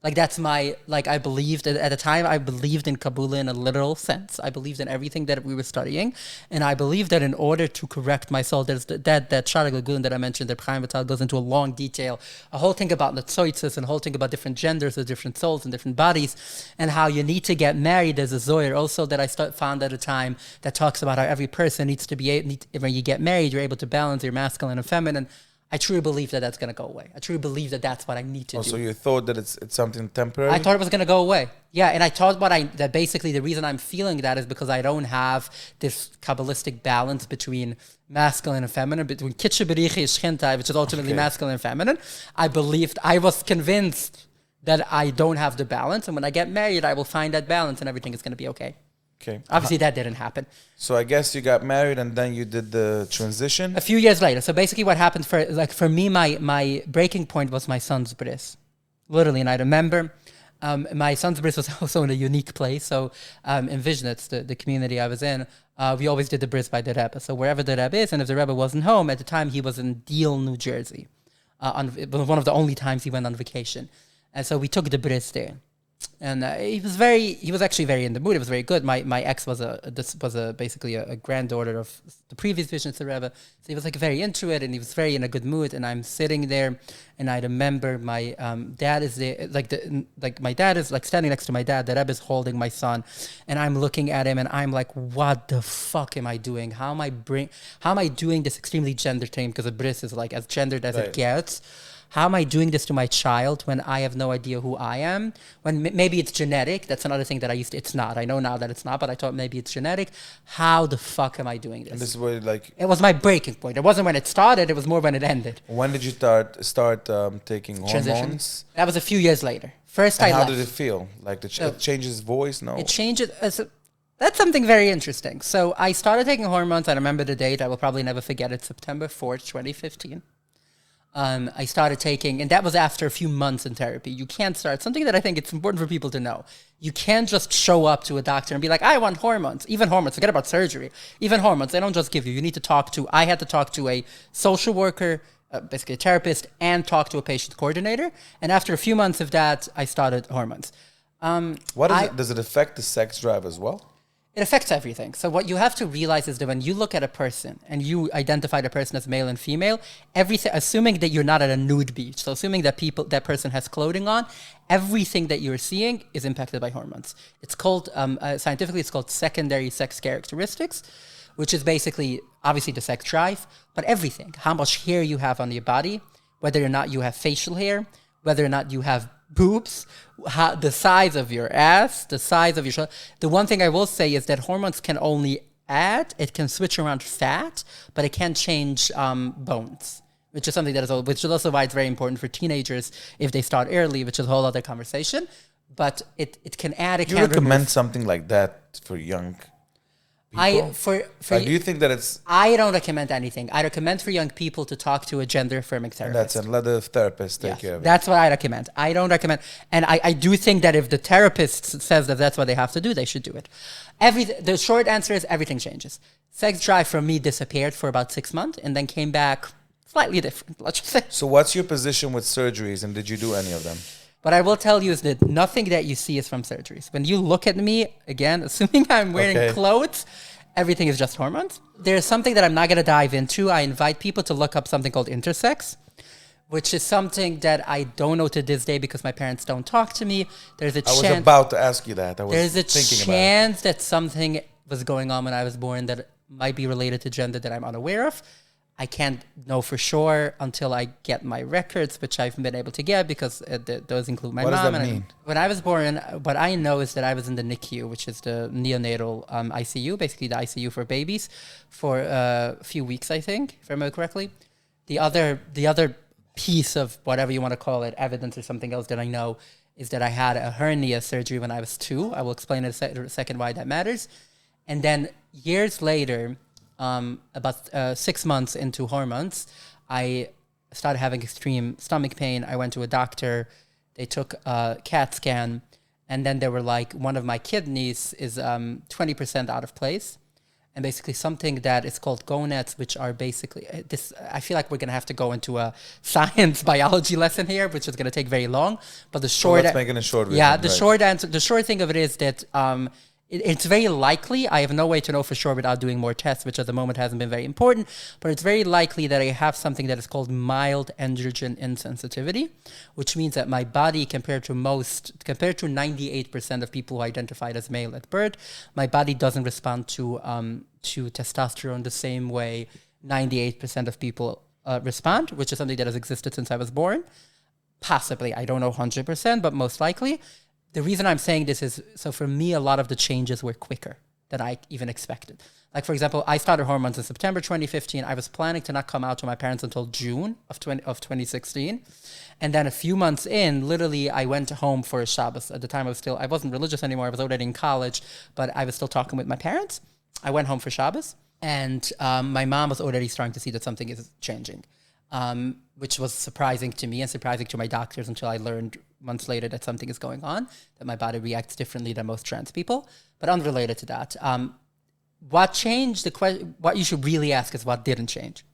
Like, that's I believed, at the time, I believed in Kabbalah in a literal sense. I believed in everything that we were studying. And I believed that in order to correct my soul, there's that Sha'ar HaGilgulim that I mentioned, that Chaim Vital goes into a long detail, a whole thing about Netzoitzes, and a whole thing about different genders, of different souls and different bodies, and how you need to get married. There's a Zohar also that I found at a time that talks about how every person needs to be, when you get married, you're able to balance your masculine and feminine. I truly believe that that's going to go away. I truly believe that that's what I need to do. So you thought that it's something temporary? I thought it was going to go away. Yeah, and I thought that basically the reason I'm feeling that is because I don't have this Kabbalistic balance between masculine and feminine, between Kitche Berichi Shchentai, which is ultimately masculine and feminine. I was convinced that I don't have the balance, and when I get married, I will find that balance and everything is going to be okay. Okay. Obviously, that didn't happen. So I guess you got married and then you did the transition? A few years later. So basically what happened for me, my breaking point was my son's bris. Literally. And I remember my son's bris was also in a unique place. So in Vishnitz, the community I was in, we always did the bris by the Rebbe. So wherever the Rebbe is, and if the Rebbe wasn't home, at the time he was in Deal, New Jersey. It was one of the only times he went on vacation. And so we took the bris there. And he was actually very in the mood. It was very good. My ex was basically a granddaughter of the previous Vishnitz Rebbe. So he was very into it, and he was very in a good mood. And I'm sitting there, and I remember my dad is there, my dad is standing next to my dad. The Rebbe is holding my son, and I'm looking at him, and I'm like, what the fuck am I doing? How am I doing this extremely gendered thing? Because a bris is as gendered as it gets. how am I doing this to my child when I have no idea who I am? When maybe it's genetic. That's another thing that it's not. I know now that it's not, but I thought maybe it's genetic. How the fuck am I doing this? And this is where it was my breaking point. It wasn't when it started. It was more when it ended. When did you start taking hormones? That was a few years later. First, and how did it feel? Like it changes voice? No. It changes. That's something very interesting. So I started taking hormones. I remember the date. I will probably never forget it. September 4th, 2015. I started taking, and that was after a few months in therapy. You can't start, something that I think it's important for people to know. You can't just show up to a doctor and be like, I want hormones. Even hormones, forget about surgery. Even hormones, they don't just give you. You need to I had to talk to a social worker, basically a therapist, and talk to a patient coordinator. And after a few months of that, I started hormones. Does it affect the sex drive as well? It affects everything. So what you have to realize is that when you look at a person and you identify the person as male and female, assuming that you're not at a nude beach, so assuming that person has clothing on, everything that you're seeing is impacted by hormones. It's called, scientifically, it's called secondary sex characteristics, which is basically, obviously, the sex drive, but everything. How much hair you have on your body, whether or not you have facial hair, whether or not you have boobs, the size of your ass, the size of your shoulder. The one thing I will say is that hormones can only add, it can switch around fat, but it can't change bones, which is something which is also why it's very important for teenagers if they start early, which is a whole other conversation. But it can add, it can remove. You recommend something like that for young people? Do you think that it's... I don't recommend anything. I recommend for young people to talk to a gender-affirming therapist. That's it. Let the therapist take care of it. That's what I recommend. I don't recommend... And I do think that if the therapist says that that's what they have to do, they should do it. The short answer is everything changes. Sex drive for me disappeared for about 6 months and then came back slightly different, let's just say. So what's your position with surgeries, and did you do any of them? What I will tell you is that nothing that you see is from surgeries. When you look at me, again, assuming I'm wearing clothes... Everything is just hormones. There's something that I'm not going to dive into. I invite people to look up something called intersex, which is something that I don't know to this day because my parents don't talk to me. There's a chance... I was about to ask you that. There's a chance that something was going on when I was born that might be related to gender that I'm unaware of. I can't know for sure until I get my records, which I've been able to get because those include my mom. What does that mean? When I was born, what I know is that I was in the NICU, which is the neonatal ICU, basically the ICU for babies, for a few weeks, I think, if I remember correctly. The other piece of whatever you want to call it, evidence or something else that I know, is that I had a hernia surgery when I was 2. I will explain in a second why that matters. And then years later... about 6 months into hormones, I started having extreme stomach pain. I went to a doctor. They took a CAT scan. And then they were like, one of my kidneys is 20% out of place. And basically something that is called gonads, which are basically this. I feel like we're going to have to go into a science biology lesson here, which is going to take very long. But the short... let's make it a short reason, yeah, short answer. The short thing of it is that... it's very likely, I have no way to know for sure without doing more tests, which at the moment hasn't been very important, but it's very likely that I have something that is called mild androgen insensitivity, which means that my body, compared to 98% of people who identified as male at birth, my body doesn't respond to testosterone the same way 98% of people respond, which is something that has existed since I was born. Possibly, I don't know 100%, but most likely. The reason I'm saying this is, so for me, a lot of the changes were quicker than I even expected. Like, for example, I started hormones in September 2015. I was planning to not come out to my parents until June of 2016. And then a few months in, literally, I went home for a Shabbos. At the time, I wasn't religious anymore. I was already in college, but I was still talking with my parents. I went home for Shabbos, and my mom was already starting to see that something is changing, which was surprising to me and surprising to my doctors until I learned months later that something is going on, that my body reacts differently than most trans people. But unrelated to that, what changed? What you should really ask is what didn't change.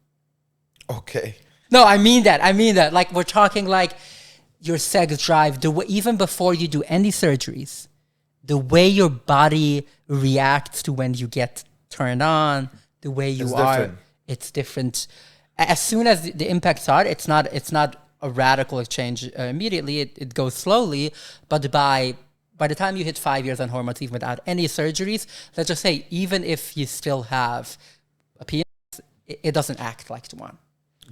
Okay. No, I mean that. Like, we're talking like your sex drive, even before you do any surgeries, the way your body reacts to when you get turned on, the way you it's different. As soon as the impacts are, it's not a radical change immediately. It goes slowly, but by the time you hit 5 years on hormones, even without any surgeries, let's just say, even if you still have a penis, it doesn't act like one.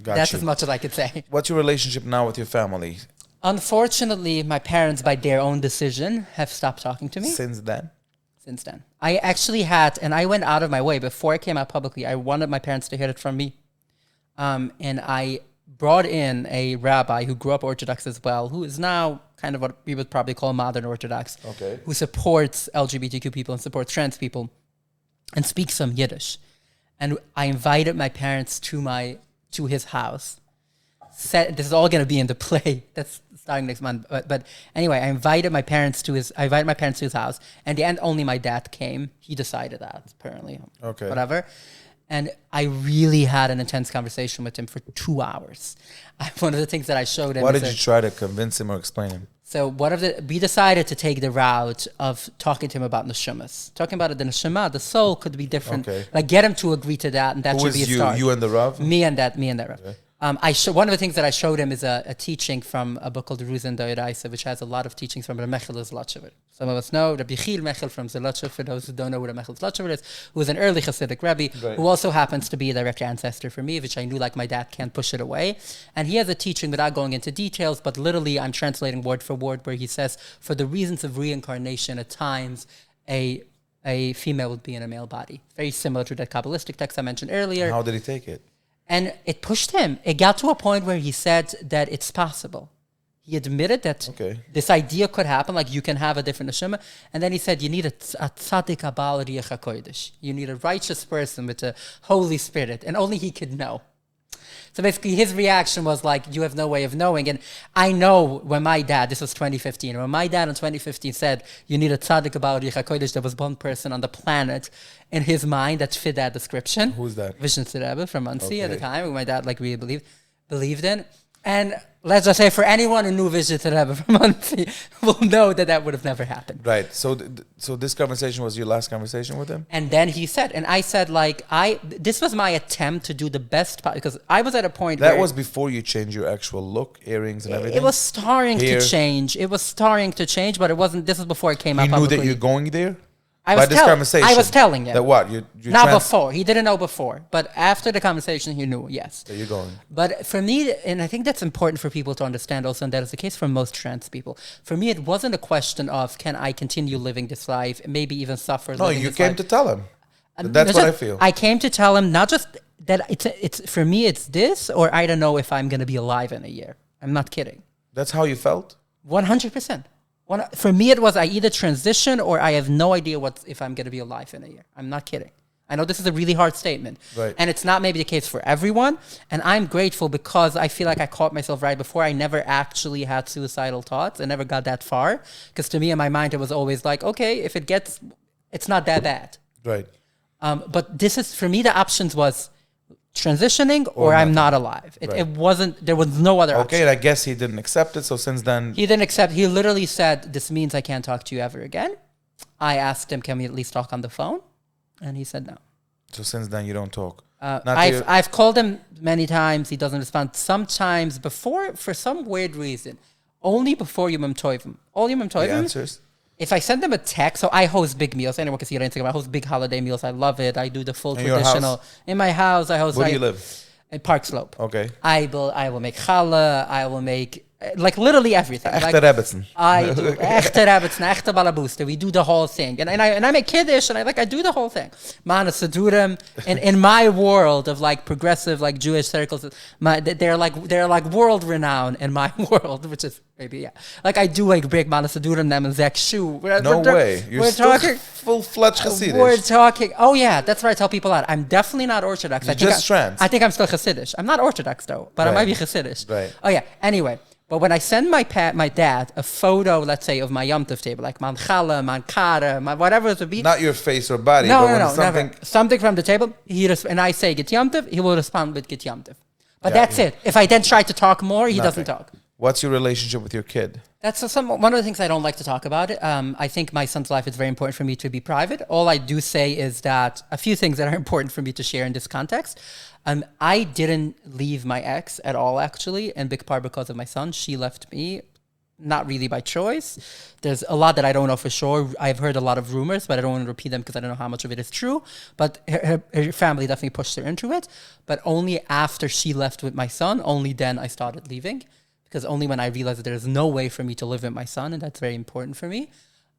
That's as much as I could say. What's your relationship now with your family? Unfortunately, my parents, by their own decision, have stopped talking to me. Since then? Since then. I actually had, and I went out of my way, before I came out publicly, I wanted my parents to hear it from me. And I brought in a rabbi who grew up Orthodox as well, who is now kind of what we would probably call modern Orthodox, who supports LGBTQ people and supports trans people and speaks some Yiddish. And I invited my parents to his house. This is all going to be in the play that's starting next month. But anyway, I invited my parents to his house. And the end, only my dad came. He decided that, apparently. Okay. Whatever. And I really had an intense conversation with him for 2 hours. One of the things that I showed him. What did you try to convince him or explain him? So we decided to take the route of talking to him about neshamas. Talking about the neshama, the soul could be different. Okay. Like get him to agree to that, and that should be a start. You and the Rav? Me and that Rav. Okay. One of the things that I showed him is a teaching from a book called Ruzen Doiraisa, which has a lot of teachings from Rabbi Mechel Zlotchever. Some of us know Rabbi Chil Mechel from Zlotchever, for those who don't know who Rabbi Mechel Zlotchever is, who was an early Hasidic Rebbe, who also happens to be a direct ancestor for me, which I knew like my dad can't push it away. And he has a teaching without going into details, but literally I'm translating word for word, where he says, for the reasons of reincarnation, at times a female would be in a male body. Very similar to that Kabbalistic text I mentioned earlier. How did he take it? And it pushed him. It got to a point where he said that it's possible. He admitted that this idea could happen, like you can have a different neshama. And then he said, you need a tzaddik abal riach hakodesh. You need a righteous person with the Holy Spirit, and only he could know. So basically his reaction was like, you have no way of knowing. And I know when my dad, this was 2015, when my dad in 2015 said, you need a tzaddik abal riach hakodesh, there was one person on the planet in his mind that fit that description. Who's that? Vishnu Rebbe from Muncie at the time, who my dad like really believed in. And let's just say for anyone who knew Vishnu Rebbe from Muncie will know that would have never happened. Right. So this conversation was your last conversation with him? And then he said, and I said this was my attempt to do the best part, because I was at a point that was before you changed your actual look, earrings and everything? It was starting to change. But it wasn't, this was before it came out publicly. You knew that you're going there? I was telling him. That what? Not before. He didn't know before. But after the conversation, he knew, yes. There you're going. But for me, and I think that's important for people to understand also, and that is the case for most trans people. For me, it wasn't a question of, can I continue living this life, maybe even suffer living this life. No, you came to tell him. That's what I feel. I came to tell him, not just that it's for me, it's this, or I don't know if I'm going to be alive in a year. I'm not kidding. That's how you felt? 100%. For me, it was I either transition or I have no idea if I'm going to be alive in a year. I'm not kidding. I know this is a really hard statement. Right. And it's not maybe the case for everyone. And I'm grateful because I feel like I caught myself right before. I never actually had suicidal thoughts. I never got that far. Because to me, in my mind, it was always like, okay, if it's not that bad. Right. But this is, for me, the options was transitioning or I'm not alive. It wasn't, there was no other option. Okay, I guess he didn't accept it, so since then... He didn't accept, he literally said, this means I can't talk to you ever again. I asked him, can we at least talk on the phone? And he said no. So since then you don't talk? I've called him many times, he doesn't respond. Sometimes before, for some weird reason, only before Yom Tovim. All Yom Tovim. The answers? If I send them a text, so I host big meals. Anyone can see it on Instagram. I host big holiday meals. I love it. I do the full traditional. In my house, I host. Where do you live? In Park Slope. Okay. I will make challah. I will make like literally everything. Echte Rebbetzin. I do echte Rebbetzin, echte balabusta. We do the whole thing, and I make kiddush, and I do the whole thing. Mana Sadurim. In my world of like progressive like Jewish circles, they're like world renowned in my world, which is maybe like I do like big Mana Sadurim them and Zek Shu. No way. You're talking full-fledged Hasidic. We're talking. Oh yeah, that's where I tell people that I'm definitely not Orthodox. Trans. I think I'm still Hasidic. I'm not Orthodox though, but I might be Hasidic. Right. Oh yeah. Anyway. But when I send my dad a photo, let's say, of my Yom Tov table, like man challah, man kara, whatever it would be. Not your face or body, no, something... never. Something from the table, and I say Get Yom Tov, he will respond with Get Yom Tov. But that's it. If I then try to talk more, he doesn't talk. What's your relationship with your kid? That's one of the things I don't like to talk about. I think my son's life is very important for me to be private. All I do say is that a few things that are important for me to share in this context. I didn't leave my ex at all, actually, in big part because of my son. She left me not really by choice. There's a lot that I don't know for sure. I've heard a lot of rumors, but I don't want to repeat them because I don't know how much of it is true. But her family definitely pushed her into it. But only after she left with my son, only then I started leaving. Because only when I realized that there's no way for me to live with my son, and that's very important for me.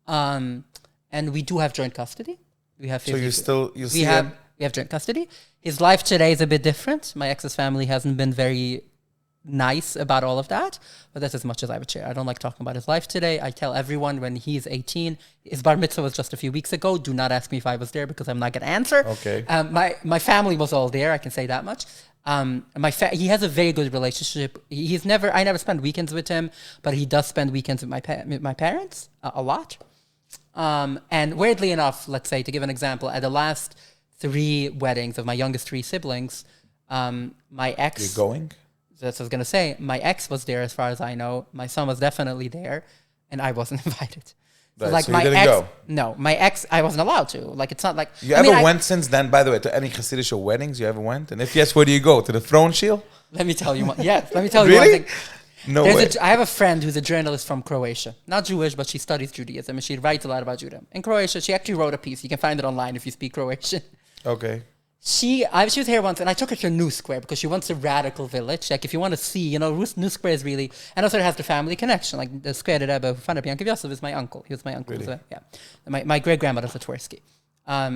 And we do have joint custody. We have 50, so we have joint custody. His life today is a bit different. My ex's family hasn't been very nice about all of that, but that's as much as I would share. I don't like talking about his life today. I tell everyone when he's 18, his bar mitzvah was just a few weeks ago. Do not ask me if I was there because I'm not going to answer. Okay. My family was all there. I can say that much. He has a very good relationship. I never spend weekends with him, but he does spend weekends with my parents a lot. And weirdly enough, let's say to give an example, at the last 3 weddings of my youngest 3 siblings, my ex. You're going? That's what I was going to say. My ex was there as far as I know. My son was definitely there, and I wasn't invited. So, like, so my you didn't go? No, my ex, I wasn't allowed to. Like, it's not like... You went since then, by the way, to any Hasidic weddings you ever went? And if yes, where do you go? To the throne shield? Let me tell you one. Yes, let me tell you one thing. No way. I have a friend who's a journalist from Croatia. Not Jewish, but she studies Judaism, and she writes a lot about Judaism. In Croatia, she actually wrote a piece. You can find it online if you speak Croatian. Okay. She was here once, and I took her to New Square because she wants a radical village. Like, if you want to see, New Square is really... And also it has the family connection. Like, the square that Rebbe founded Yankov Yosef is my uncle. He was my uncle. Really? So, yeah. My great-grandmother's a Twersky.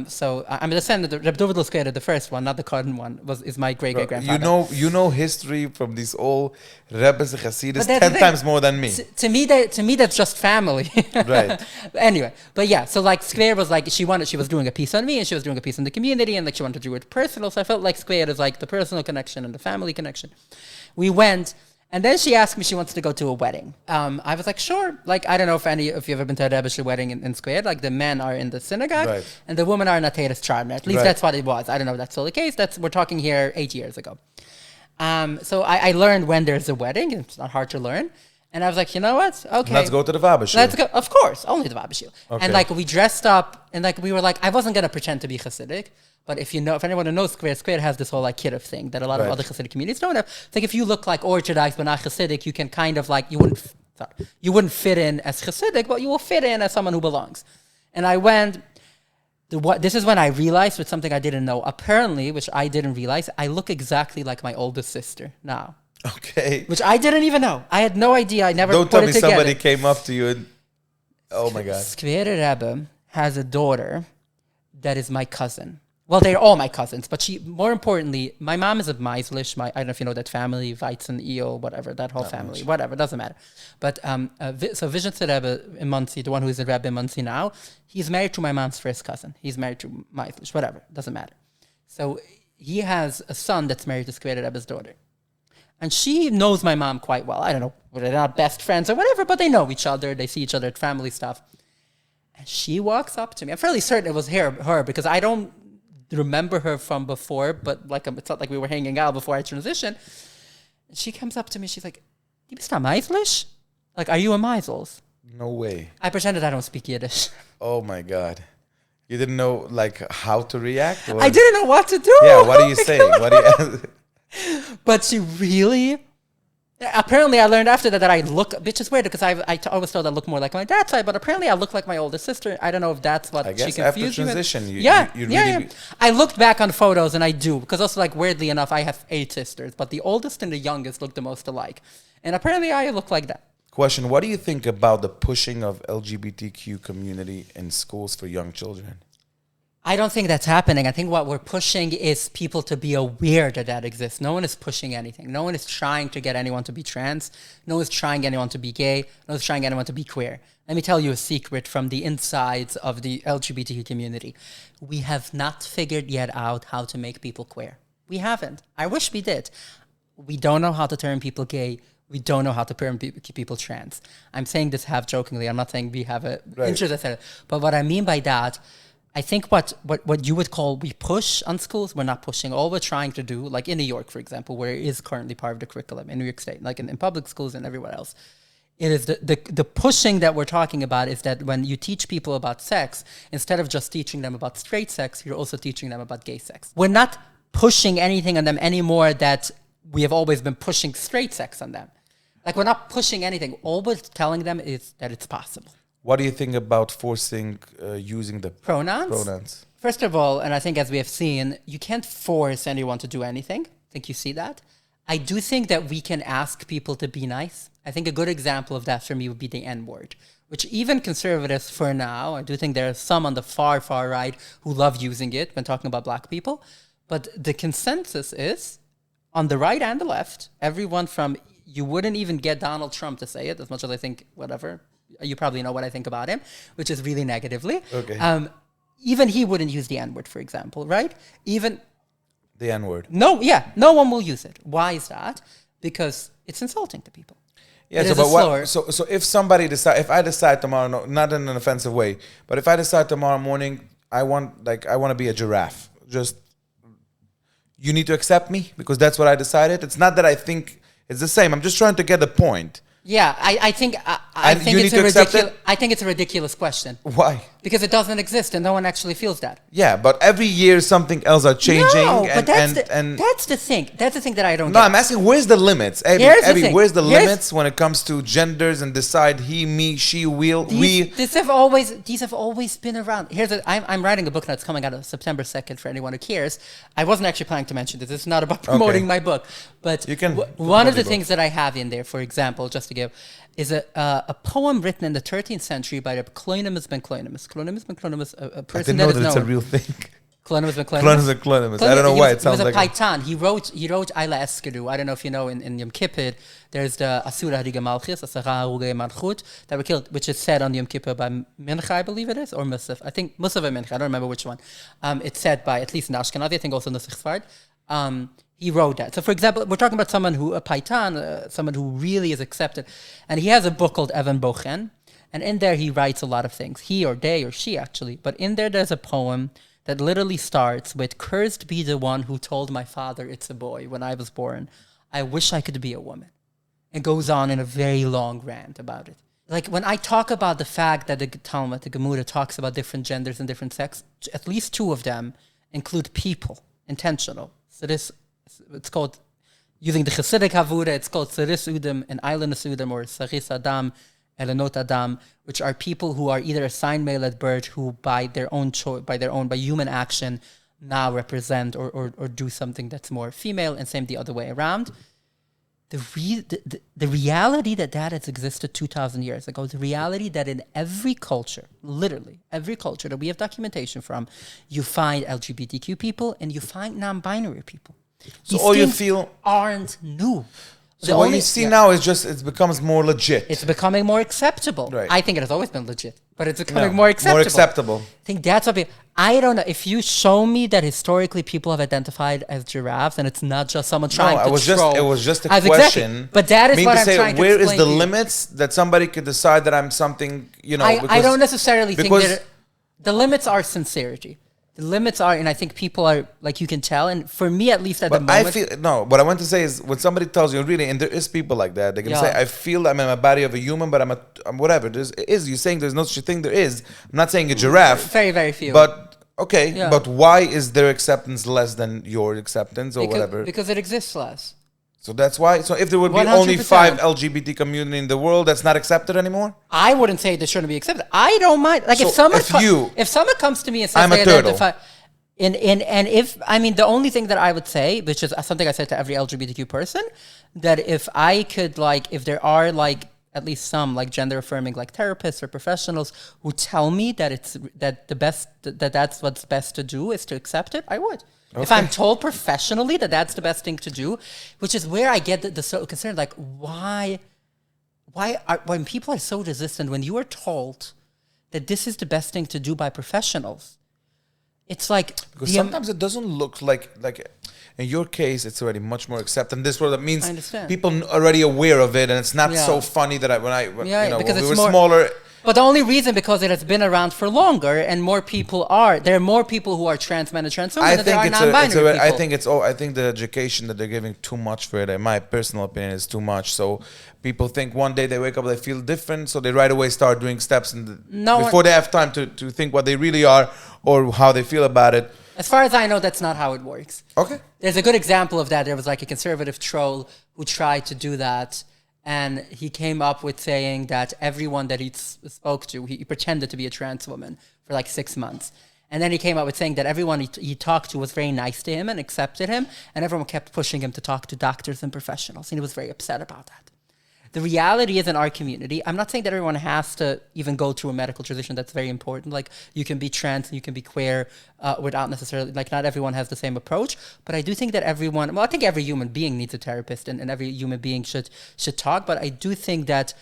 So I'm a descendant of Reb Dovid Square, the first one, not the current one, is my great-great-grandfather. You know history from these old Rebbe's Hasidus 10 times more than me. To me, that's just family. Right. Anyway, but yeah, so like Square was like, she was doing a piece on me and she was doing a piece on the community and like she wanted to do it personal. So I felt like Square is like the personal connection and the family connection. We went. And then she asked me she wants to go to a wedding. I was like, sure. Like, I don't know if you've ever been to a Rebbe wedding in Square. Like, the men are in the synagogue, right, and the women are in a Teres Charmer. At least right, that's what it was. I don't know if that's still the case. We're talking here 8 years ago. So I learned when there's a wedding. It's not hard to learn. And I was like, you know what? Okay. Let's go to the Vabashil. Let's go. Of course. Only the Vabashil. Okay. And like, we dressed up and like, we were like, I wasn't going to pretend to be Hasidic. But if anyone knows Square has this whole like kiddush thing that a lot of other Hasidic communities don't have. It's like if you look like Orthodox but not Hasidic, you can kind of like, you wouldn't fit in as Hasidic, but you will fit in as someone who belongs. And I went, this is when I realized with something I didn't know. Apparently, which I didn't realize, I look exactly like my oldest sister now. Okay. Which I didn't even know. I had no idea. I never Don't put tell it me together. Somebody came up to you and, oh my God. Square Rebbe has a daughter that is my cousin. Well, they're all my cousins, but more importantly, my mom is a Meislish. I don't know if you know that family, Weizen, Eo, whatever, that whole family, whatever, doesn't matter. But so Vision Rebbe in Muncie, the one who is a Rebbe in Muncie now, he's married to my mom's first cousin. He's married to Meislish, whatever, doesn't matter. So he has a son that's married to Square Rebbe's daughter. And she knows my mom quite well. I don't know, they're not best friends or whatever, but they know each other. They see each other at family stuff. And she walks up to me. I'm fairly certain it was her because I don't remember her from before, but like it's not like we were hanging out before I transitioned. And she comes up to me, she's like, "You bist a Meislish? Like, are you a Meisels?" No way. I pretended I don't speak Yiddish. Oh my God. You didn't know like how to react? Or? I didn't know what to do. Yeah, what are you saying? But she really... Apparently, I learned after that I look, which is weird because I always thought I look more like my dad's side, but apparently I look like my older sister. I don't know if that's what she confused me with. after transition, you really... I looked back on photos and I do, because also like weirdly enough, I have 8 sisters, but the oldest and the youngest look the most alike. And apparently I look like that. Question, what do you think about the pushing of LGBTQ community in schools for young children? I don't think that's happening. I think what we're pushing is people to be aware that exists. No one is pushing anything. No one is trying to get anyone to be trans. No one is trying anyone to be gay. No one is trying anyone to be queer. Let me tell you a secret from the insides of the LGBT community. We have not figured yet out how to make people queer. We haven't. I wish we did. We don't know how to turn people gay. We don't know how to turn people trans. I'm saying this half jokingly. I'm not saying we have a interest in it. But what I mean by that, I think what you would call we push on schools, we're not pushing. All we're trying to do, like in New York, for example, where it is currently part of the curriculum, in New York State, like in public schools and everywhere else, it is the pushing that we're talking about is that when you teach people about sex, instead of just teaching them about straight sex, you're also teaching them about gay sex. We're not pushing anything on them anymore that we have always been pushing straight sex on them. Like, we're not pushing anything. All we're telling them is that it's possible. What do you think about forcing using the pronouns? First of all, and I think as we have seen, you can't force anyone to do anything. I think you see that. I do think that we can ask people to be nice. I think a good example of that for me would be the N-word, which even conservatives for now, I do think there are some on the far, far right who love using it when talking about black people. But the consensus is, on the right and the left, everyone from, you wouldn't even get Donald Trump to say it, as much as I think, whatever, you probably know what I think about him, which is really negatively. Okay. Even he wouldn't use the N-word, for example, right? Even the N-word. No one will use it. Why is that? Because it's insulting to people. Yeah, so if somebody if I decide tomorrow, no, not in an offensive way, but if I decide tomorrow morning, I want to be a giraffe. Just, you need to accept me because that's what I decided. It's not that I think it's the same. I'm just trying to get the point. Yeah, I think it's a ridiculous question. Why? Because it doesn't exist and no one actually feels that. Yeah, but every year something else are changing. No, but that's the thing. That's the thing that I don't get. No, I'm asking, where's the limits? Abby, where's the limits when it comes to genders and decide he, me, she, we? These have always been around. I'm writing a book now. It's coming out on September 2nd for anyone who cares. I wasn't actually planning to mention this. This is not about promoting my book. But one of the things that I have in there, for example, just to give, is a poem written in the 13th century by the Clonimus ben Clonimus. Clonimus ben Clonimus, a person that is known. I didn't know that it's a real thing. Clonimus ben Clonimus. I don't know why it sounds like... He was a Paitan. He wrote Ayla Eskedu. I don't know if you know, in Yom Kippur, there's the Asura Hariga Malchus, Asara Haruge Malchut, that were killed, which is said on Yom Kippur by Mincha, I believe it is, or Musaf. I think Musaf and Mincha, I don't remember which one. It's said by, at least in Ashkenazi, I think also Nusach Sfard. He wrote that. So, for example, we're talking about someone who, a Paitan, someone who really is accepted. And he has a book called Evan Bochen. And in there, he writes a lot of things. He or they or she, actually. But in there, there's a poem that literally starts with, "Cursed be the one who told my father it's a boy when I was born. I wish I could be a woman." It goes on in a very long rant about it. Like, when I talk about the fact that the Talmud, the Gemara, talks about different genders and different sex, at least two of them include people, intentional. So it's called, using the Hasidic Havura, it's called Saris Udam and Eilinus Udam, or Saris Adam, Elenot Adam, which are people who are either assigned male at birth, who by their own choice, by human action, now represent or do something that's more female, and same the other way around. The reality that has existed 2,000 years ago, the reality that in every culture, literally every culture that we have documentation from, you find LGBTQ people and you find non-binary people. So all you feel aren't new. So what you see now is just, it becomes more legit. It's becoming more acceptable. Right. I think it has always been legit, but it's becoming more acceptable. More acceptable. I think that's what I don't know. If you show me that historically people have identified as giraffes and it's not just someone trying to troll. It was just a question. Exactly. But that is what I'm trying to explain. Where is the limits that somebody could decide that I'm something, I don't necessarily think that the limits are sincerity. The limits are, and I think people are, like, you can tell, and for me at least at the moment... what I want to say is, when somebody tells you, really, and there is people like that, they can say, I feel I'm in a body of a human, but I'm whatever. You're saying there's no such thing, there is. I'm not saying a giraffe. Very, very few. But, okay, but why is their acceptance less than your acceptance or whatever? Because it exists less. So that's why. So if there would be 100%. only 5 LGBT community in the world, that's not accepted anymore? I wouldn't say they shouldn't be accepted. I don't mind. Like, so if someone comes to me and says I'm a turtle. The only thing that I would say, which is something I said to every LGBTQ person, that if I could, if there are, at least some, gender affirming, therapists or professionals who tell me that that's what's best to do is to accept it, I would. Okay. If I'm told professionally that that's the best thing to do, which is where I get the so concern, why when people are so resistant, when you are told that this is the best thing to do by professionals, it's because sometimes it doesn't look like in your case it's already much more accepted. And this that means people are already aware of it, and it's not so funny that when we were smaller. But the only reason, because it has been around for longer, and there are more people who are trans men and trans women than there are non-binary people. I think the education that they're giving too much for it, in my personal opinion, is too much. So people think one day they wake up, they feel different, so they right away start doing steps before they have time to think what they really are or how they feel about it. As far as I know, that's not how it works. Okay. There's a good example of that. There was a conservative troll who tried to do that. And he came up with saying that everyone that he spoke to, he pretended to be a trans woman for like 6 months. And then he came up with saying that everyone he talked to was very nice to him and accepted him, and everyone kept pushing him to talk to doctors and professionals, and he was very upset about that. The reality is in our community, I'm not saying that everyone has to even go through a medical transition. That's very important. Like, you can be trans and you can be queer without necessarily, like, not everyone has the same approach. But I do think that I think every human being needs a therapist, and every human being should talk. But I do think that,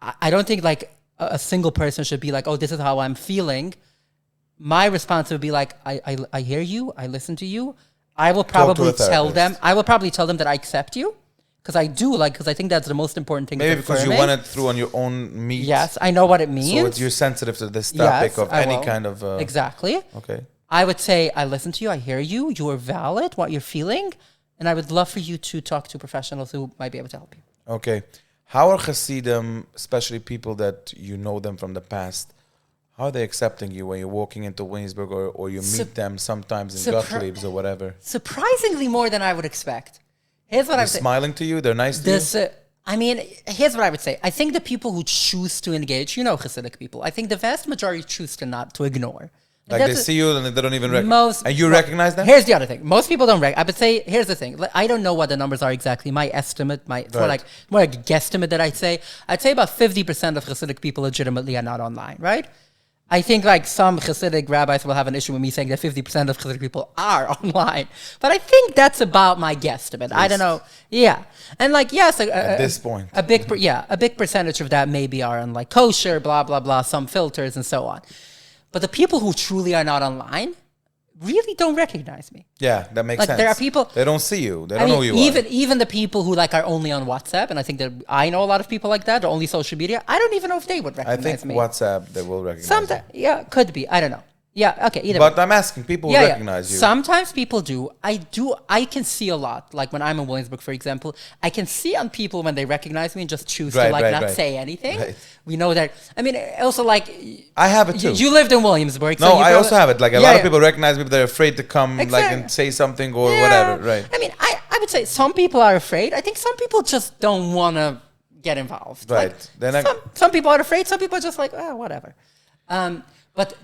I don't think like a single person should be like, oh, this is how I'm feeling. My response would be like, I hear you, I listen to you. I will probably tell them that I accept you. Because I think that's the most important thing. Maybe because you went it through on your own meat. Yes, I know what it means. So you're sensitive to this topic of any kind of... Exactly. Okay. I would say, I listen to you, I hear you, you are valid, what you're feeling, and I would love for you to talk to professionals who might be able to help you. Okay. How are Hasidim, especially people that you know them from the past, how are they accepting you when you're walking into Williamsburg or you meet them sometimes in Gottlieb's or whatever? Surprisingly more than I would expect. Here's what They're smiling to you? They're nice to you? Here's what I would say. I think the people who choose to engage, Hasidic people, I think the vast majority choose to ignore. Like they see you and they don't even recognize. And you recognize them? Here's the other thing. Most people don't recognize. I would say, here's the thing. I don't know what the numbers are exactly. My estimate, more like a guesstimate that I'd say about 50% of Hasidic people legitimately are not online, right? I think like some Hasidic rabbis will have an issue with me saying that 50% of Hasidic people are online. But I think that's about my guesstimate. I don't know. Yeah. And like, yes. At this point. A big percentage of that maybe are on like kosher, blah, blah, blah, some filters and so on. But the people who truly are not online really don't recognize me. Yeah, that makes sense. There are people... They don't see you. They don't know who you are. Even the people who like are only on WhatsApp, and I think that I know a lot of people like that, or only social media, I don't even know if they would recognize me. I think WhatsApp, they will recognize you. Yeah, could be. I don't know. Yeah, okay, either But way. I'm asking, people who recognize you. Sometimes people do. I can see a lot. Like when I'm in Williamsburg, for example, I can see on people when they recognize me and just choose to not say anything. Right. We know that. I mean, also like... I have it too. You lived in Williamsburg. No, I also have it. Like a lot of people recognize me, but they're afraid to come like and say something or whatever. Right. I mean, I would say some people are afraid. I think some people just don't want to get involved. Right. Like, some people are afraid. Some people are just like, oh, whatever. But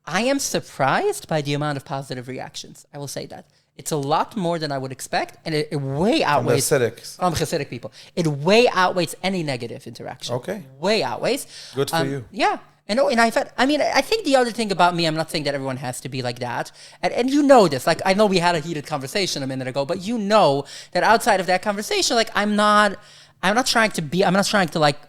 I am surprised by the amount of positive reactions. I will say that. It's a lot more than I would expect, and it way outweighs... From Hasidic people. It way outweighs any negative interaction. Okay. Way outweighs. Good for you. Yeah. And I think the other thing about me, I'm not saying that everyone has to be like that. And you know this. Like, I know we had a heated conversation a minute ago, but you know that outside of that conversation, like, I'm not trying to like,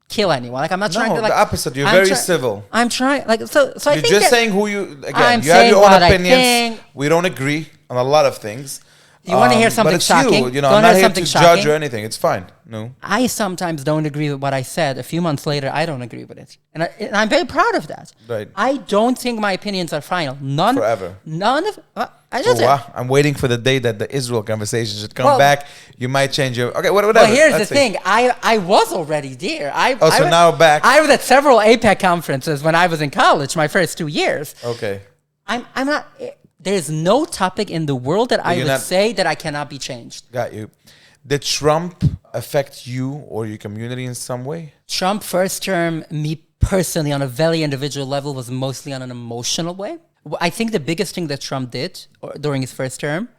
kill anyone. Like I'm not trying to like... the opposite. You're very civil. I'm trying like so I think you're just saying who you again. You have your own opinions. We don't agree on a lot of things. You want to hear something shocking? You know, I'm not here to judge or anything. It's fine. No. I sometimes don't agree with what I said. A few months later, I don't agree with it. And I'm very proud of that. Right. I don't think my opinions are final. None. Forever. None of... I'm waiting for the day that the Israel conversation should come back. You might change your... Okay, whatever. Well, here's the thing. I was already there. Now back. I was at several APEC conferences when I was in college, my first 2 years. Okay. I'm not... There's no topic in the world that I would say that I cannot be changed. Got you. Did Trump affect you or your community in some way? Trump first term, me personally, on a very individual level, was mostly on an emotional way. I think the biggest thing that Trump did during his first term,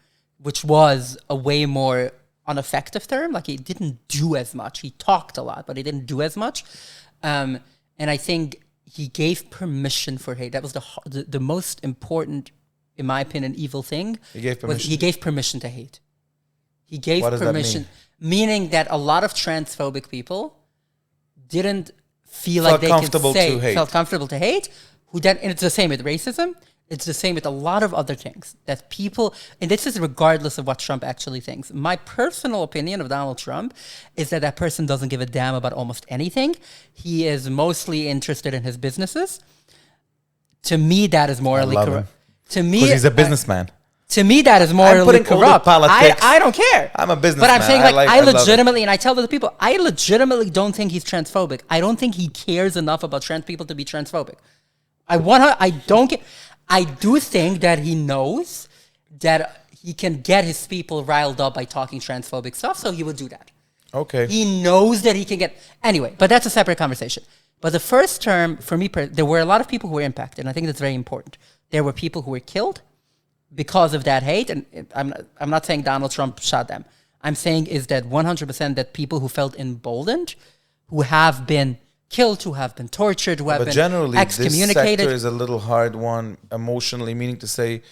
which was a way more ineffective term, like he didn't do as much. He talked a lot, but he didn't do as much. And I think he gave permission for hate. That was the most important, in my opinion, evil thing. He gave permission to hate. He gave permission, meaning that a lot of transphobic people didn't feel like they felt comfortable to hate. And it's the same with racism. It's the same with a lot of other things that people, and this is regardless of what Trump actually thinks. My personal opinion of Donald Trump is that person doesn't give a damn about almost anything. He is mostly interested in his businesses. To me, that is morally corrupt. To me, because he's a businessman. To me, that is morally corrupt. I don't care. I'm a businessman. But I'm saying, I legitimately, and I tell the people, I legitimately don't think he's transphobic. I don't think he cares enough about trans people to be transphobic. I do think that he knows that he can get his people riled up by talking transphobic stuff, so he would do that. Okay. He knows that he can get... Anyway, but that's a separate conversation. But the first term, for me, there were a lot of people who were impacted, and I think that's very important. There were people who were killed because of that hate, and I'm not saying Donald Trump shot them. I'm saying is that 100% that people who felt emboldened, who have been killed, who have been tortured, who have been excommunicated. But generally, this sector is a little hard one emotionally, meaning to say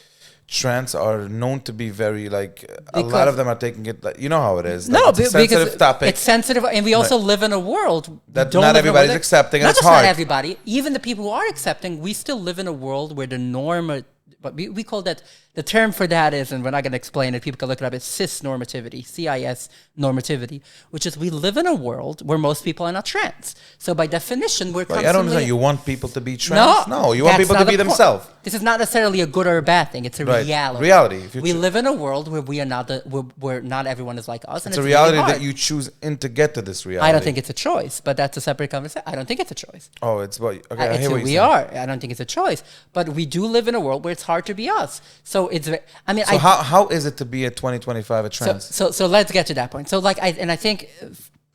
trans are known to be very, like, a lot of them are taking it, like, you know how it is. Like, no, it's a sensitive because topic. It's sensitive, and we also live in a world that not everybody's accepting, and not it's just hard. Not everybody, even the people who are accepting, we still live in a world where the norm, but we call that, the term for that is, and we're not going to explain it, people can look it up, it's cis normativity, CIS normativity, which is we live in a world where most people are not trans. So by definition, we're constantly... I don't know, you want people to be trans? No, you want people to be themselves. This is not necessarily a good or a bad thing, it's a reality. Reality. We live in a world where we are not where not everyone is like us. It's a reality that you choose to get to this reality. I don't think it's a choice, but that's a separate conversation. I don't think it's a choice. Oh, it's what... Okay, I it's hear who what we are. I don't think it's a choice. But we do live in a world where it's hard to be us. So it's... I mean, so how is it to be at 2025 a trans? So let's get to that point. So like I think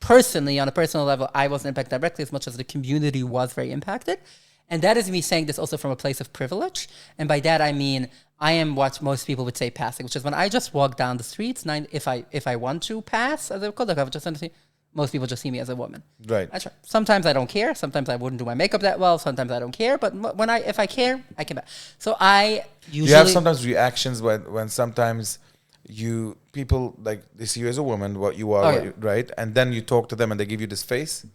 personally, on a personal level, I wasn't impacted directly as much as the community was very impacted. And that is me saying this also from a place of privilege. And by that I mean I am what most people would say passing, which is when I just walk down the streets, if I want to pass, as I call it, most people just see me as a woman. Right. Sometimes I don't care. Sometimes I wouldn't do my makeup that well. Sometimes I don't care. But if I care, I can. So I usually... You have sometimes reactions when sometimes people like they see you as a woman, what you are, right? And then you talk to them and they give you this face.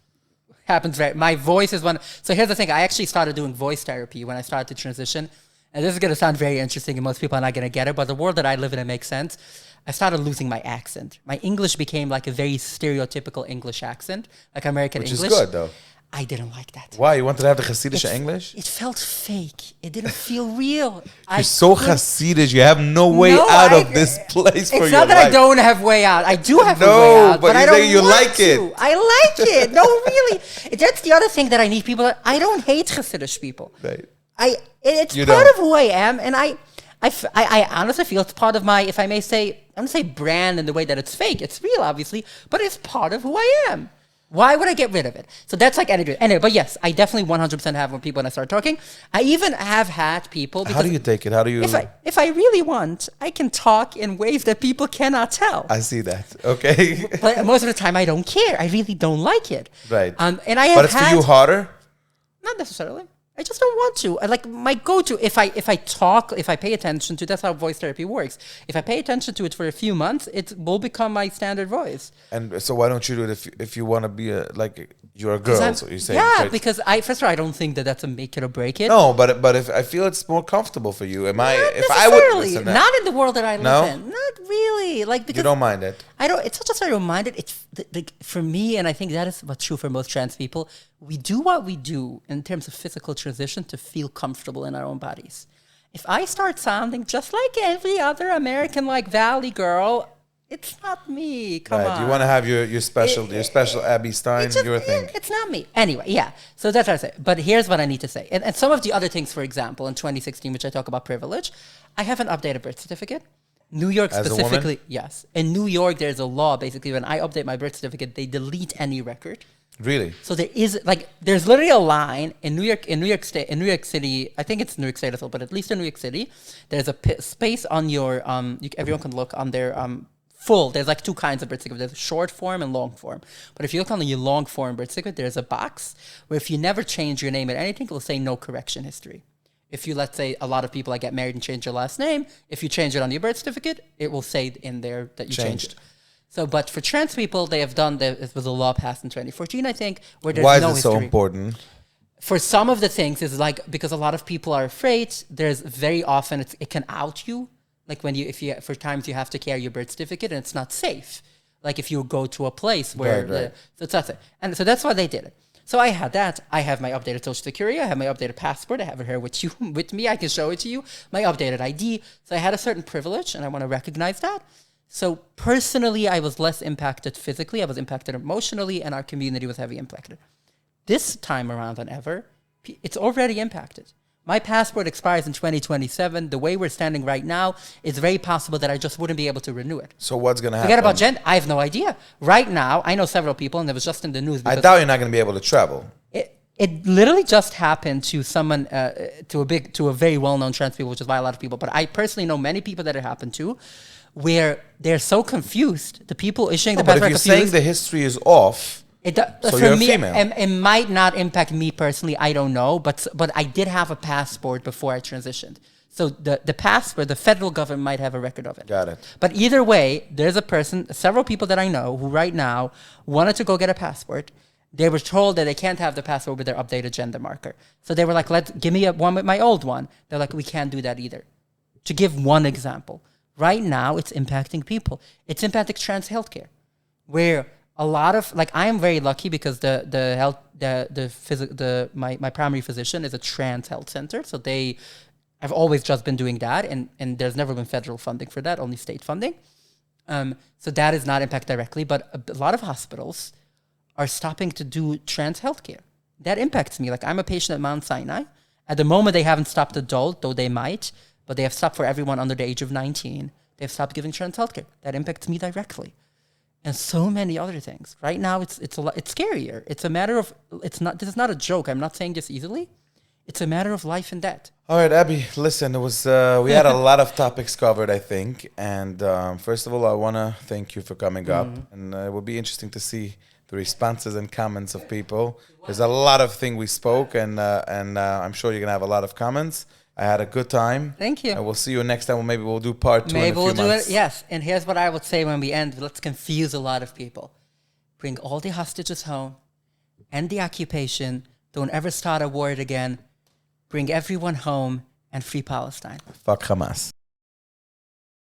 Happens right. My voice is one. So here's the thing. I actually started doing voice therapy when I started to transition. And this is going to sound very interesting and most people are not going to get it. But the world that I live in, it makes sense. I started losing my accent. My English became like a very stereotypical English accent, like American English. Which is good, though. I didn't like that. Why? You wanted to have the Hasidic English? It felt fake. It didn't feel real. You're so Hasidic. You have no way out of this place for your life. It's not that I don't have way out. I do have a way out, but I don't want to. I like it. No, really. That's the other thing that I need people. I don't hate Hasidic people. Right. It's part of who I am, and I honestly feel it's part of my, if I may say, I'm going to say brand in the way that it's fake. It's real, obviously, but it's part of who I am. Why would I get rid of it? So that's like anyway, but yes, I definitely 100% have when people when I start talking. I even have had people. How do you take it? How do you? If I really want, I can talk in ways that people cannot tell. I see that. Okay. But most of the time, I don't care. I really don't like it. Right. And I have. But it's for you harder. Not necessarily. I just don't want to. I like my go-to. If I talk, if I pay attention to, that's how voice therapy works. If I pay attention to it for a few months, it will become my standard voice. And so why don't you do it if you want to be you're a girl? So you say right? Because first of all, I don't think that's a make it or break it. No, but if I feel it's more comfortable for you, not in the world that I live in. Not really. Because you don't mind it. I don't. It's not just I don't mind it. It's for me, and I think that is what's true for most trans people. We do what we do in terms of physical transition to feel comfortable in our own bodies. If I start sounding just like every other American, like Valley girl, it's not me. Come on. You want to have your special Abby Stein, your thing. It's not me. Anyway, yeah. So that's what I say. But here's what I need to say. And some of the other things, for example, in 2016, which I talk about privilege, I have an updated birth certificate. New York specifically, yes. In New York, there's a law, basically, when I update my birth certificate, they delete any record. Really? So there's literally a line in New York City. I think it's New York State as well, but at least in New York City, there's a space on your everyone can look on their full. There's like two kinds of birth certificate. There's short form and long form. But if you look on your long form birth certificate, there's a box where if you never change your name at anything, it will say no correction history. If you, let's say, a lot of people get married and change your last name, if you change it on your birth certificate, it will say in there that you changed. So, but for trans people, they have done, it was a law passed in 2014, I think, where there's no history. Why is it so important? For some of the things, is because a lot of people are afraid, there's very often, it can out you. Like for times you have to carry your birth certificate and it's not safe. Like if you go to a place where, right. So it's not safe. And so that's why they did it. So I had that. I have my updated social security. I have my updated passport. I have it here with me. I can show it to you. My updated ID. So I had a certain privilege and I want to recognize that. So personally, I was less impacted physically. I was impacted emotionally, and our community was heavily impacted. This time around than ever, it's already impacted. My passport expires in 2027. The way we're standing right now, it's very possible that I just wouldn't be able to renew it. So what's going to happen? Forget about gender. I have no idea. Right now, I know several people, and it was just in the news. I doubt you're not going to be able to travel. It literally just happened to someone, to a very well-known trans people, which is why a lot of people. But I personally know many people that it happened to, where they're so confused. The people issuing the passport. But if you're saying the history is off. So for you're me, a female. It might not impact me personally. I don't know, but I did have a passport before I transitioned. So the passport, the federal government might have a record of it. Got it. But either way, there's a person, several people that I know who right now wanted to go get a passport. They were told that they can't have the passport with their updated gender marker. So they were like, give me one with my old one. They're like, we can't do that either. To give one example, right now it's impacting people. It's impacting trans healthcare, where a lot of, like, I am very lucky because my primary physician is a trans health center. So I've always just been doing that, and there's never been federal funding for that, only state funding. So that is not impact directly, but a lot of hospitals are stopping to do trans healthcare. That impacts me. Like, I'm a patient at Mount Sinai. At the moment, they haven't stopped adult, though they might, but they have stopped for everyone under the age of 19. They've stopped giving trans healthcare. That impacts me directly. And so many other things. Right now, it's scarier. It's a matter of, this is not a joke. I'm not saying this easily. It's a matter of life and death. All right, Abby, listen, it was we had a lot of topics covered, I think. And first of all, I want to thank you for coming up. And it will be interesting to see the responses and comments of people. There's a lot of things we spoke, and I'm sure you're going to have a lot of comments. I had a good time. Thank you. And we'll see you next time. Maybe we'll do part 2 in a few months. Maybe we'll do it, yes. And here's what I would say when we end. Let's confuse a lot of people. Bring all the hostages home. End the occupation. Don't ever start a war again. Bring everyone home and free Palestine. Fuck Hamas.